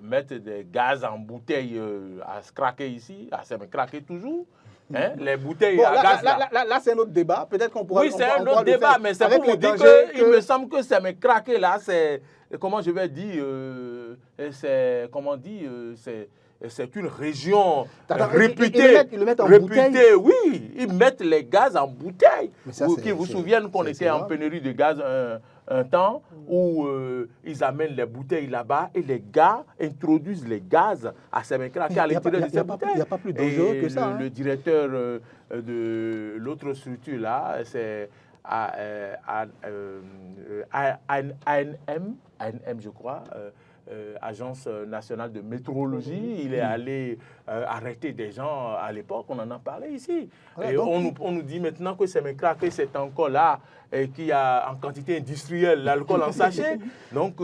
mettent des gaz en bouteille à se craquer ici, à se craquer toujours. Hein? Les bouteilles à gaz. Là c'est un autre débat. Peut-être qu'on pourra. Oui, c'est un autre débat, mais c'est pour vous dire qu'il me semble que ça me craquer là, c'est. Comment je vais dire c'est. Comment dire c'est une région réputée. Ils le mettent en bouteille. Oui, ils mettent les gaz en bouteille. Vous vous souvenez qu'on était en pénurie de gaz un temps où ils amènent les bouteilles là-bas et les gars introduisent les gaz à Sémécraqué à l'intérieur de ces bouteilles. Il n'y a pas plus dangereux que ça. Le directeur de l'autre structure là, c'est ANM, je crois. Agence nationale de météorologie, il est allé arrêter des gens à l'époque, on en a parlé ici. Ouais, et on nous dit maintenant que Sémécraqué, c'est encore là, et qu'il y a en quantité industrielle l'alcool en sachet. Donc,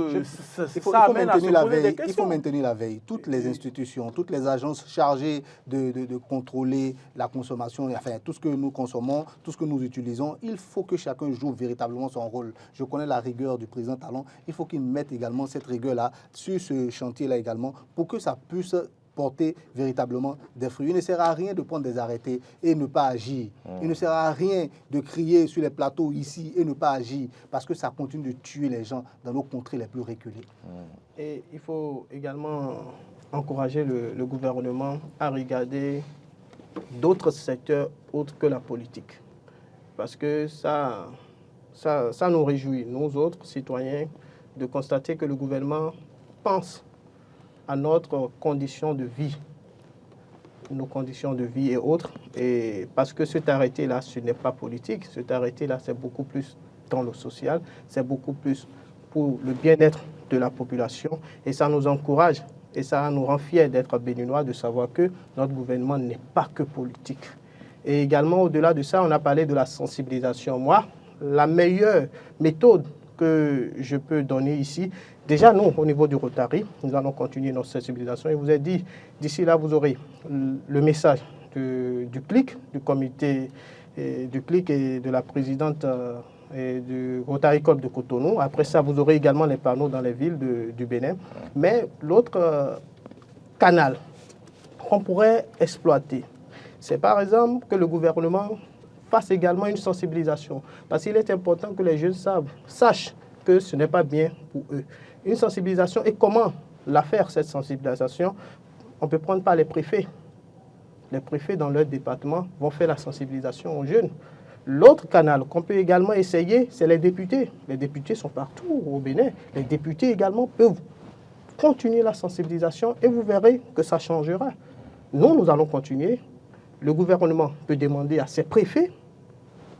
ça amène à se poser des questions. Il faut maintenir la veille. Toutes les institutions, toutes les agences chargées de contrôler la consommation, enfin, tout ce que nous consommons, tout ce que nous utilisons, il faut que chacun joue véritablement son rôle. Je connais la rigueur du président Talon. Il faut qu'il mette également cette rigueur-là sur ce chantier-là également pour que ça puisse porter véritablement des fruits. Il ne sert à rien de prendre des arrêtés et ne pas agir. Il ne sert à rien de crier sur les plateaux ici et ne pas agir parce que ça continue de tuer les gens dans nos contrées les plus reculées. Et il faut également encourager le gouvernement à regarder d'autres secteurs autres que la politique. Parce que ça nous réjouit, nous autres citoyens, de constater que le gouvernement pense à notre condition de vie, nos conditions de vie et autres. Et parce que cet arrêté-là, ce n'est pas politique. Cet arrêté-là, c'est beaucoup plus dans le social, c'est beaucoup plus pour le bien-être de la population. Et ça nous encourage et ça nous rend fiers d'être béninois, de savoir que notre gouvernement n'est pas que politique. Et également, au-delà de ça, on a parlé de la sensibilisation. Moi, la meilleure méthode que je peux donner ici, déjà, nous, au niveau du Rotary, nous allons continuer notre sensibilisation. Et vous ai dit, d'ici là, vous aurez le message du CLIC, du comité du CLIC et de la présidente et du Rotary Club de Cotonou. Après ça, vous aurez également les panneaux dans les villes du Bénin. Mais l'autre canal qu'on pourrait exploiter, c'est par exemple que le gouvernement fasse également une sensibilisation. Parce qu'il est important que les jeunes sachent que ce n'est pas bien pour eux. Une sensibilisation, et comment la faire, cette sensibilisation? On peut prendre par les préfets. Les préfets dans leur département vont faire la sensibilisation aux jeunes. L'autre canal qu'on peut également essayer, c'est les députés. Les députés sont partout au Bénin. Les députés également peuvent continuer la sensibilisation et vous verrez que ça changera. Nous allons continuer. Le gouvernement peut demander à ses préfets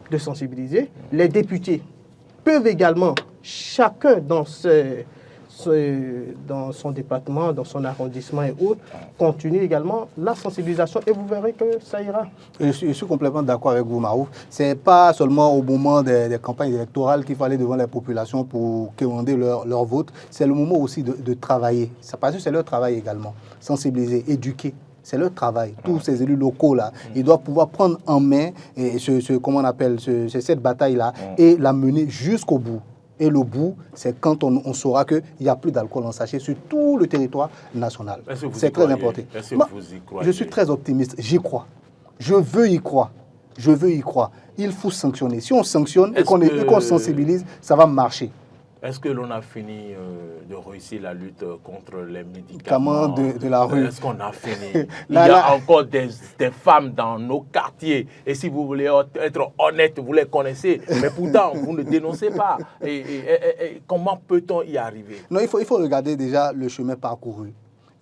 de sensibiliser. Les députés peuvent également, chacun dans son département, dans son arrondissement et autres, continuer également la sensibilisation et vous verrez que ça ira. Je suis complètement d'accord avec vous, Marouf. Ce n'est pas seulement au moment des campagnes électorales qu'il faut aller devant les populations pour quémander leur vote. C'est le moment aussi de travailler. Parce que c'est leur travail également. Sensibiliser, éduquer. C'est leur travail. Tous ces élus locaux-là, ils doivent pouvoir prendre en main comment on appelle, cette bataille-là et la mener jusqu'au bout. Et le bout, c'est quand on saura qu'il n'y a plus d'alcool en sachet sur tout le territoire national. C'est très important. Moi, je suis très optimiste. J'y crois. Je veux y croire. Je veux y croire. Il faut sanctionner. Si on sanctionne et qu'on sensibilise, ça va marcher. Est-ce que l'on a fini de réussir la lutte contre les médicaments de la rue? Est-ce qu'on a fini? Il y a encore des femmes dans nos quartiers. Et si vous voulez être honnête, vous les connaissez. Mais pourtant, vous ne dénoncez pas. Et comment peut-on y arriver? Non, il faut regarder déjà le chemin parcouru.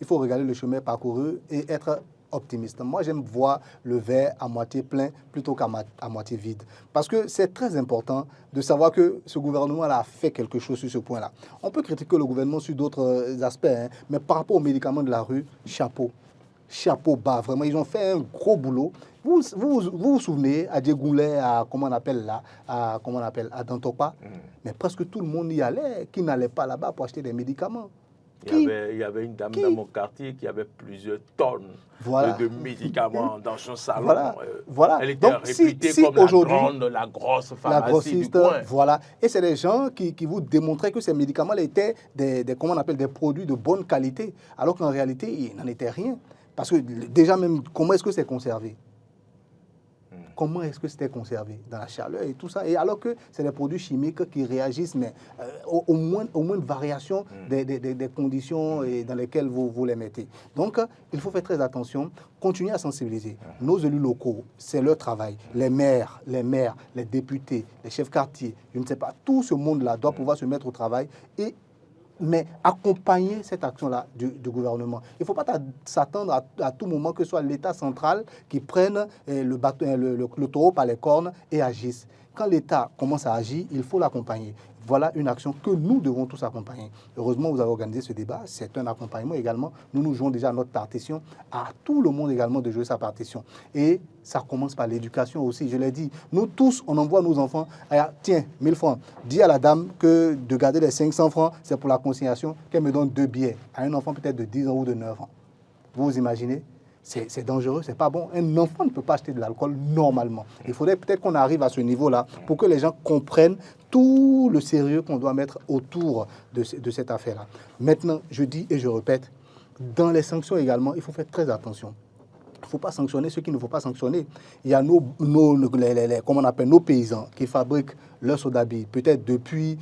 Il faut regarder le chemin parcouru et être optimiste. Moi, j'aime voir le verre à moitié plein plutôt qu'à moitié vide. Parce que c'est très important de savoir que ce gouvernement-là a fait quelque chose sur ce point-là. On peut critiquer le gouvernement sur d'autres aspects, mais par rapport aux médicaments de la rue, chapeau. Chapeau bas, vraiment, ils ont fait un gros boulot. Vous vous souvenez, à Djegoulet, à Dantopa, mais presque tout le monde y allait, qui n'allait pas là-bas pour acheter des médicaments. Il y avait une dame dans mon quartier qui avait plusieurs tonnes de médicaments dans son salon. Voilà. Elle était réputée comme la grosse pharmacie du coin. Voilà. Et c'est des gens qui vous démontraient que ces médicaments étaient des produits de bonne qualité, alors qu'en réalité, il n'en était rien. Parce que déjà même, comment est-ce que c'est conservé? Comment est-ce que c'était conservé dans la chaleur et tout ça? Et alors que c'est des produits chimiques qui réagissent, mais au moins une variation des conditions dans lesquelles vous les mettez. Donc, il faut faire très attention, continuer à sensibiliser. Nos élus locaux, c'est leur travail. Les maires, les députés, les chefs quartiers, je ne sais pas, tout ce monde-là doit pouvoir se mettre au travail mais accompagner cette action-là du gouvernement. Il ne faut pas s'attendre à tout moment que ce soit l'État central qui prenne le taureau par les cornes et agisse. Quand l'État commence à agir, il faut l'accompagner. Voilà une action que nous devons tous accompagner. Heureusement, vous avez organisé ce débat. C'est un accompagnement également. Nous jouons déjà notre partition. À tout le monde également de jouer sa partition. Et ça commence par l'éducation aussi. Je l'ai dit, nous tous, on envoie nos enfants. Tiens, 1000 francs. Dis à la dame que de garder les 500 francs, c'est pour la consignation, qu'elle me donne 2 billets. À un enfant peut-être de 10 ans ou de 9 ans. Vous imaginez? C'est dangereux, c'est pas bon. Un enfant ne peut pas acheter de l'alcool normalement. Il faudrait peut-être qu'on arrive à ce niveau-là pour que les gens comprennent tout le sérieux qu'on doit mettre autour de cette affaire-là. Maintenant, je dis et je répète, dans les sanctions également, il faut faire très attention. Il ne faut pas sanctionner ceux qu'il ne faut pas sanctionner. Il y a nos paysans qui fabriquent leur sodabi, peut-être depuis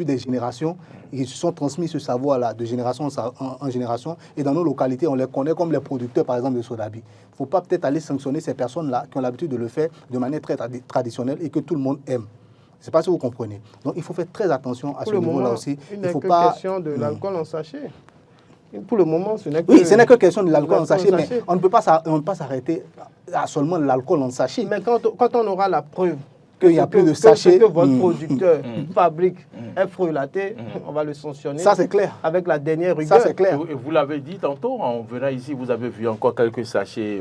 des générations. Ils se sont transmis ce savoir-là de génération en génération. Et dans nos localités, on les connaît comme les producteurs, par exemple, de sodabi. Il ne faut pas peut-être aller sanctionner ces personnes-là qui ont l'habitude de le faire de manière très traditionnelle et que tout le monde aime. Je ne sais pas si vous comprenez. Donc, il faut faire très attention à ce niveau-là aussi. Il n'est que question de l'alcool en sachet. Pour le moment, ce n'est que... Oui, ce n'est que question de l'alcool en sachet, mais on ne peut pas s'arrêter à seulement l'alcool en sachet. Mais quand on aura la preuve qu'il n'y a plus de sachets, que votre producteur fabrique est frelaté, on va le sanctionner. Ça, c'est clair. Avec la dernière rigueur. Ça, c'est clair. Vous l'avez dit tantôt, en venant ici, vous avez vu encore quelques sachets.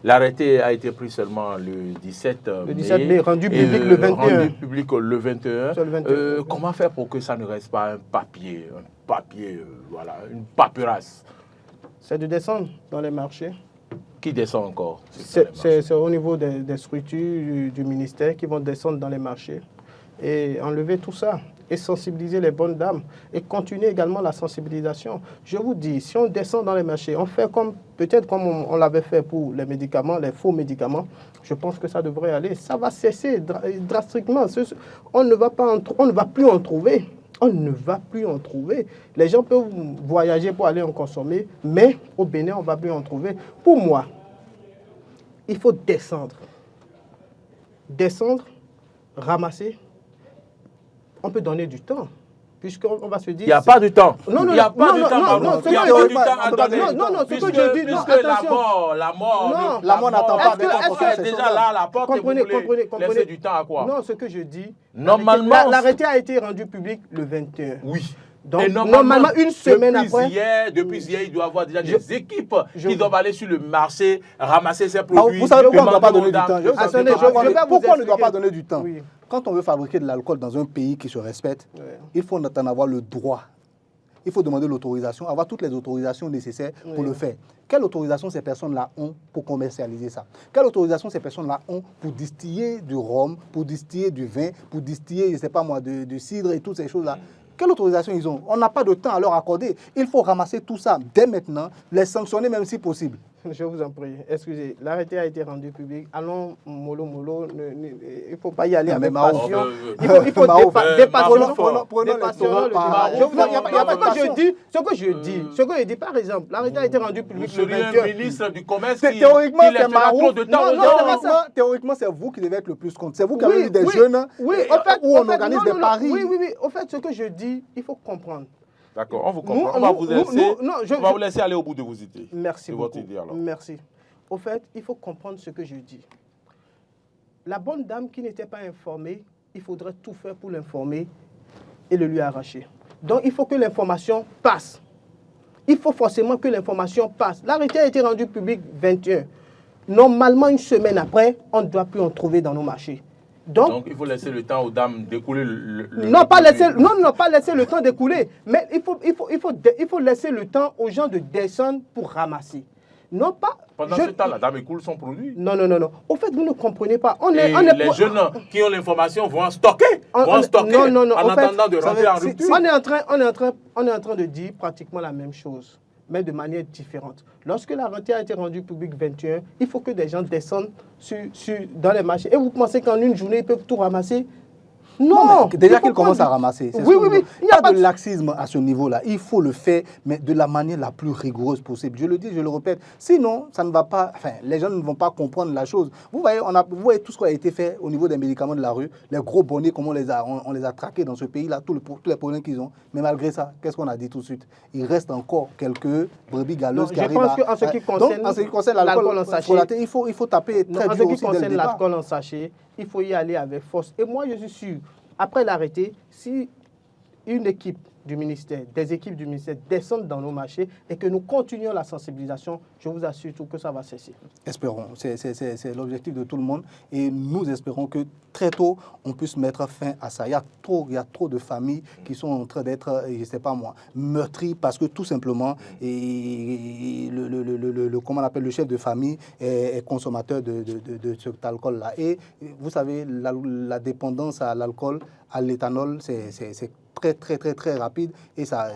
L'arrêté a été pris seulement le 17 mai. Le 17 mai, rendu public le 21. Rendu public le 21. Comment faire pour que ça ne reste pas un papier, voilà, une paperasse? C'est de descendre dans les marchés. Qui descend encore? C'est au niveau des structures du ministère qui vont descendre dans les marchés et enlever tout ça et sensibiliser les bonnes dames et continuer également la sensibilisation. Je vous dis, si on descend dans les marchés, on fait peut-être comme on l'avait fait pour les médicaments, les faux médicaments, je pense que ça devrait aller. Ça va cesser drastiquement. On ne va plus en trouver. On ne va plus en trouver. Les gens peuvent voyager pour aller en consommer, mais au Bénin, on ne va plus en trouver. Pour moi, il faut descendre. Descendre, ramasser. On peut donner du temps. Puisqu'on va se dire... Il n'y a pas de temps. Non, il n'y a pas de temps, Marouf. Il n'y a pas du temps à donner. Non, ce que je dis... Puisque la mort n'attend pas. Est-ce que déjà là, à la porte, et vous voulez laisser du temps à quoi? Non, ce que je dis... Normalement... L'arrêté a été rendu public le 21. Oui. Donc, normalement, une semaine après... Depuis hier, il doit y avoir déjà des équipes qui doivent aller sur le marché, ramasser ces produits. Vous savez pourquoi on ne doit pas donner du temps? Pourquoi on ne doit pas donner du temps? Quand on veut fabriquer de l'alcool dans un pays qui se respecte, il faut en avoir le droit. Il faut demander l'autorisation, avoir toutes les autorisations nécessaires pour le faire. Quelle autorisation ces personnes-là ont pour commercialiser ça? Quelle autorisation ces personnes-là ont pour distiller du rhum, pour distiller du vin, pour distiller, je ne sais pas moi, du cidre et toutes ces choses-là? Quelle autorisation ils ont? On n'a pas de temps à leur accorder. Il faut ramasser tout ça dès maintenant, les sanctionner même si possible. Je vous en prie, excusez, l'arrêté a été rendu public. Allons mollo, il ne faut pas y aller avec passion. Il faut dépasser ce que je dis, par exemple, l'arrêté a été rendu public le 21. Le ministre du Commerce théoriquement, c'est trop de temps. Théoriquement, c'est vous qui devez être le plus contre. C'est vous qui avez eu des jeunes où on organise des paris. Oui. Au fait, ce que je dis, il faut comprendre. D'accord, on vous comprend. On va vous laisser aller au bout de vos idées. Merci beaucoup. Merci. Au fait, il faut comprendre ce que je dis. La bonne dame qui n'était pas informée, il faudrait tout faire pour l'informer et le lui arracher. Donc, il faut que l'information passe. Il faut forcément que l'information passe. L'arrêté a été rendu public 21. Normalement, une semaine après, on ne doit plus en trouver dans nos marchés. Donc, il faut laisser le temps aux dames d'écouler pas laisser le temps d'écouler, mais il faut laisser le temps aux gens de descendre pour ramasser. Non pas... Pendant ce temps, la dame écoule son produit. Non. Au fait, vous ne comprenez pas. Les jeunes qui ont l'information vont en stocker. En attendant de rentrer en rupture. On est en train de dire pratiquement la même chose, mais de manière différente. Lorsque l'arrêté a été rendu public 21, il faut que des gens descendent dans les marchés. Et vous pensez qu'en une journée, ils peuvent tout ramasser? Non, déjà qu'ils commencent à ramasser. Oui. Il n'y a pas de laxisme à ce niveau-là. Il faut le faire, mais de la manière la plus rigoureuse possible. Je le dis, je le répète. Sinon, ça ne va pas. Enfin, les gens ne vont pas comprendre la chose. Vous voyez tout ce qui a été fait au niveau des médicaments de la rue, les gros bonnets, comment on les a traqués dans ce pays-là, tous les problèmes qu'ils ont. Mais malgré ça, qu'est-ce qu'on a dit tout de suite? Il reste encore quelques brebis galeuses qui arrivent. Je pense qu'en ce qui concerne l'alcool en sachet, il faut taper très dur aussi dès le départ. En ce qui concerne l'alcool en sachet, il faut y aller avec force. Et moi, je suis sûr, après l'arrêté, si une équipe du ministère, des équipes du ministère descendent dans nos marchés et que nous continuons la sensibilisation, je vous assure tout que ça va cesser. Espérons, c'est l'objectif de tout le monde et nous espérons que très tôt, on puisse mettre fin à ça. Il y a trop de familles qui sont en train d'être, je ne sais pas moi, meurtries parce que tout simplement, comment on appelle, le chef de famille est consommateur de cet alcool-là. Et vous savez, la dépendance à l'alcool, à l'éthanol, c'est très rapide et ça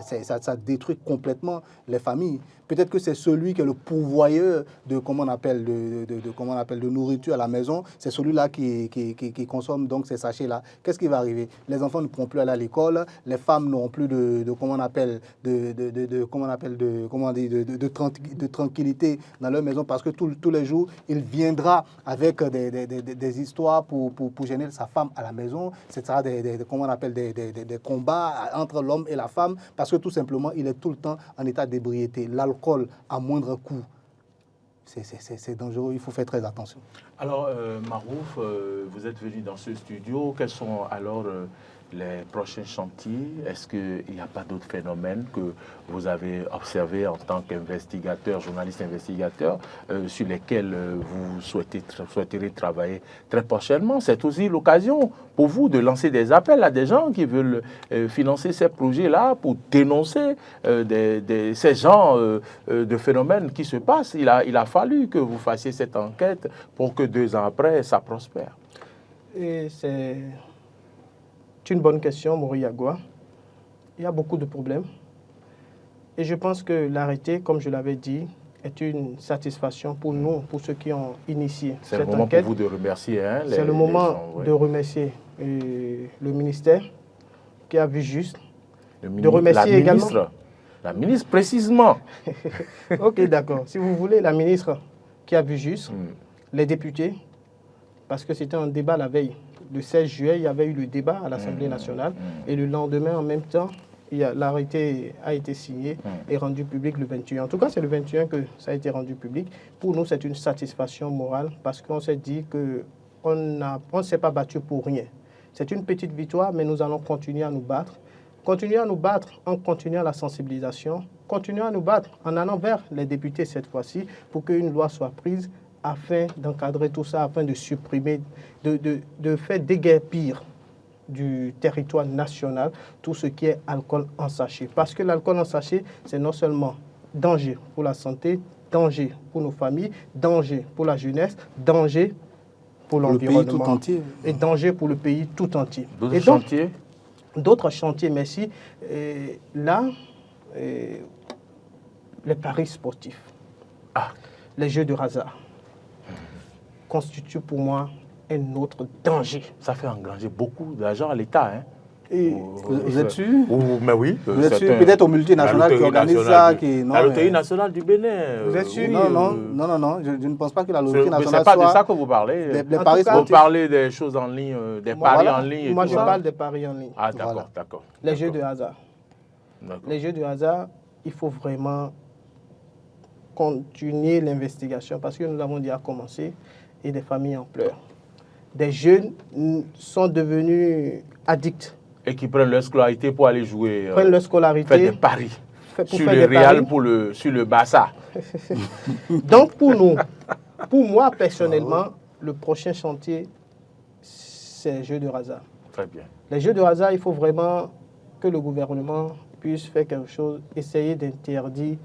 détruit complètement les familles. Peut-être que c'est celui qui est le pourvoyeur de comment on appelle de nourriture à la maison, c'est celui-là qui consomme donc ces sachets-là. Qu'est-ce qui va arriver? Les enfants ne pourront plus aller à l'école, les femmes n'auront plus de tranquillité dans leur maison parce que tous les jours, il viendra avec des histoires pour gêner sa femme à la maison. Ce sera des combats entre l'homme et la femme parce que tout simplement, il est tout le temps en état d'ébriété. L'alcool à moindre coût, c'est dangereux, il faut faire très attention. Alors, Marouf, vous êtes venu dans ce studio. Quels sont alors les prochains chantiers? Est-ce qu'il n'y a pas d'autres phénomènes que vous avez observés en tant qu'investigateur, journaliste investigateur, sur lesquels vous souhaiterez travailler très prochainement? C'est aussi l'occasion pour vous de lancer des appels à des gens qui veulent financer ces projets-là pour dénoncer ces genres de phénomènes qui se passent. Il a fallu que vous fassiez cette enquête pour que 2 ans après, ça prospère. Et c'est une bonne question, Maurice Agua. Il y a beaucoup de problèmes. Et je pense que l'arrêté, comme je l'avais dit, est une satisfaction pour nous, pour ceux qui ont initié C'est cette le moment enquête. pour vous de remercier. Hein, c'est le moment de remercier le ministère qui a vu juste. De remercier également. La ministre, précisément. Ok, d'accord. Si vous voulez, la ministre qui a vu juste, les députés, parce que c'était un débat la veille. Le 16 juillet, il y avait eu le débat à l'Assemblée nationale. Et le lendemain, en même temps, l'arrêté a été signé et rendu public le 21. En tout cas, c'est le 21 que ça a été rendu public. Pour nous, c'est une satisfaction morale parce qu'on s'est dit qu'on ne s'est pas battu pour rien. C'est une petite victoire, mais nous allons continuer à nous battre. Continuer à nous battre en continuant la sensibilisation. Continuer à nous battre en allant vers les députés cette fois-ci pour qu'une loi soit prise afin d'encadrer tout ça, afin de supprimer, de faire déguerpir du territoire national tout ce qui est alcool en sachet. Parce que l'alcool en sachet, c'est non seulement danger pour la santé, danger pour nos familles, danger pour la jeunesse, danger pour l'environnement. Le pays tout entier. Et danger pour le pays tout entier. D'autres chantiers? D'autres chantiers, merci. Et là, les paris sportifs, les jeux de hasard constituent pour moi un autre danger. Ça fait engranger beaucoup d'argent à l'État. Hein. Vous êtes sûr? Mais oui. Vous êtes sûr? Peut-être aux multinationales qui organisent ça. La loterie nationale du Bénin. Vous êtes sûr? Non. Je ne pense pas que la loterie nationale soit... C'est pas de ça que vous parlez. Les paris sportifs. Vous parlez des choses en ligne, des paris en ligne. Moi, je parle des paris en ligne. Ah, d'accord, d'accord. Les jeux de hasard. Les jeux de hasard, il faut vraiment continuer l'investigation parce que nous avons déjà commencé et des familles en pleurs. Des jeunes sont devenus addicts. Et qui prennent leur scolarité pour aller jouer. Prennent leur scolarité. Faire des paris. Sur le Real, sur le Barça. Donc pour nous, pour moi personnellement, le prochain chantier, c'est les jeux de hasard. Très bien. Les jeux de hasard, il faut vraiment que le gouvernement puisse faire quelque chose, essayer d'interdire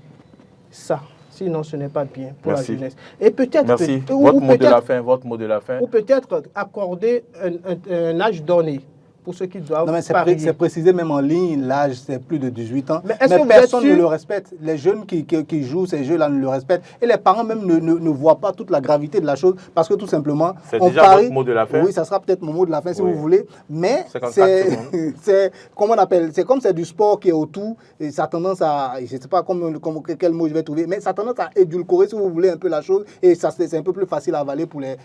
ça. Sinon, ce n'est pas bien pour la jeunesse. Et peut-être... Merci. Votre mot de la fin. Ou peut-être accorder un âge donné pour ceux qui doivent parier. C'est précisé même en ligne, l'âge c'est plus de 18 ans. Mais personne ne le respecte. Les jeunes qui jouent ces jeux-là ne le respectent. Et les parents même ne voient pas toute la gravité de la chose parce que tout simplement, on déjà votre mot de la fin. Oui, ça sera peut-être mon mot de la fin si vous voulez. Mais c'est comment on appelle, c'est comme c'est du sport qui est autour et ça a tendance à, je ne sais pas quel mot je vais trouver, mais ça a tendance à édulcorer si vous voulez un peu la chose et c'est un peu plus facile à avaler pour les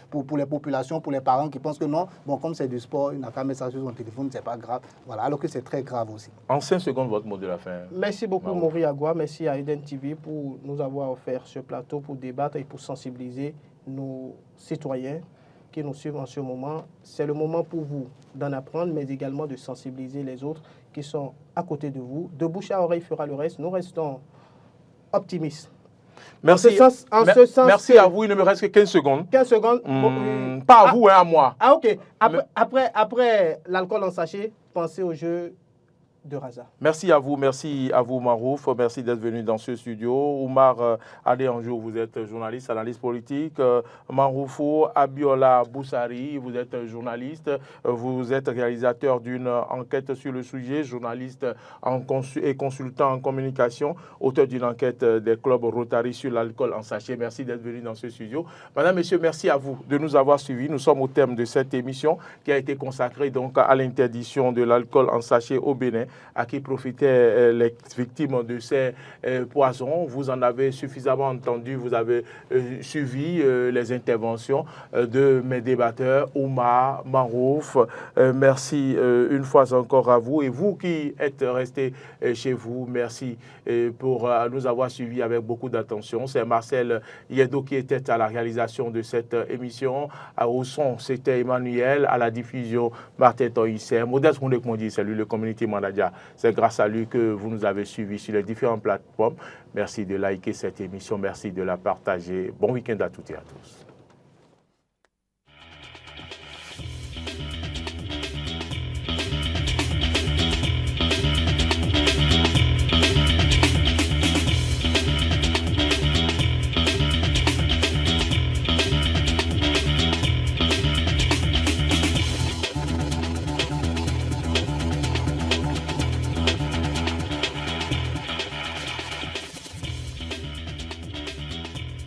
populations, pour les parents qui pensent que non, bon comme c'est du sport, il n'a qu'à mettre ça sur son téléphone. C'est pas grave, voilà, alors que c'est très grave aussi. En 5 secondes, votre mot de la fin. Merci beaucoup, Maury Agua. Merci à Eden TV pour nous avoir offert ce plateau pour débattre et pour sensibiliser nos citoyens qui nous suivent en ce moment. C'est le moment pour vous d'en apprendre, mais également de sensibiliser les autres qui sont à côté de vous. De bouche à oreille fera le reste. Nous restons optimistes. Merci. Merci à vous. Il ne me reste que 15 secondes. 15 secondes. Pas à vous, hein, à moi. Ah, ok. Après l'alcool en sachet, pensez au jeu de hasard. Merci à vous, Marouf. Merci d'être venu dans ce studio. Oumar Adéanjou, vous êtes journaliste, analyste politique. Maroufo Abiola Boussari, vous êtes journaliste. Vous êtes réalisateur d'une enquête sur le sujet, journaliste et consultant en communication, auteur d'une enquête des clubs Rotary sur l'alcool en sachet. Merci d'être venu dans ce studio. Madame, Messieurs, merci à vous de nous avoir suivis. Nous sommes au thème de cette émission qui a été consacrée donc à l'interdiction de l'alcool en sachet au Bénin, à qui profitaient les victimes de ces poisons. Vous en avez suffisamment entendu, vous avez suivi les interventions de mes débatteurs, Oumar, Marouf. Merci une fois encore à vous. Et vous qui êtes restés chez vous, merci pour nous avoir suivis avec beaucoup d'attention. C'est Marcel Yedo qui était à la réalisation de cette émission. Au son, c'était Emmanuel. À la diffusion, Martin Toïsser. Modeste Moundek-Mondi, c'est lui le community manager. C'est grâce à lui que vous nous avez suivis sur les différentes plateformes. Merci de liker cette émission. Merci de la partager. Bon week-end à toutes et à tous.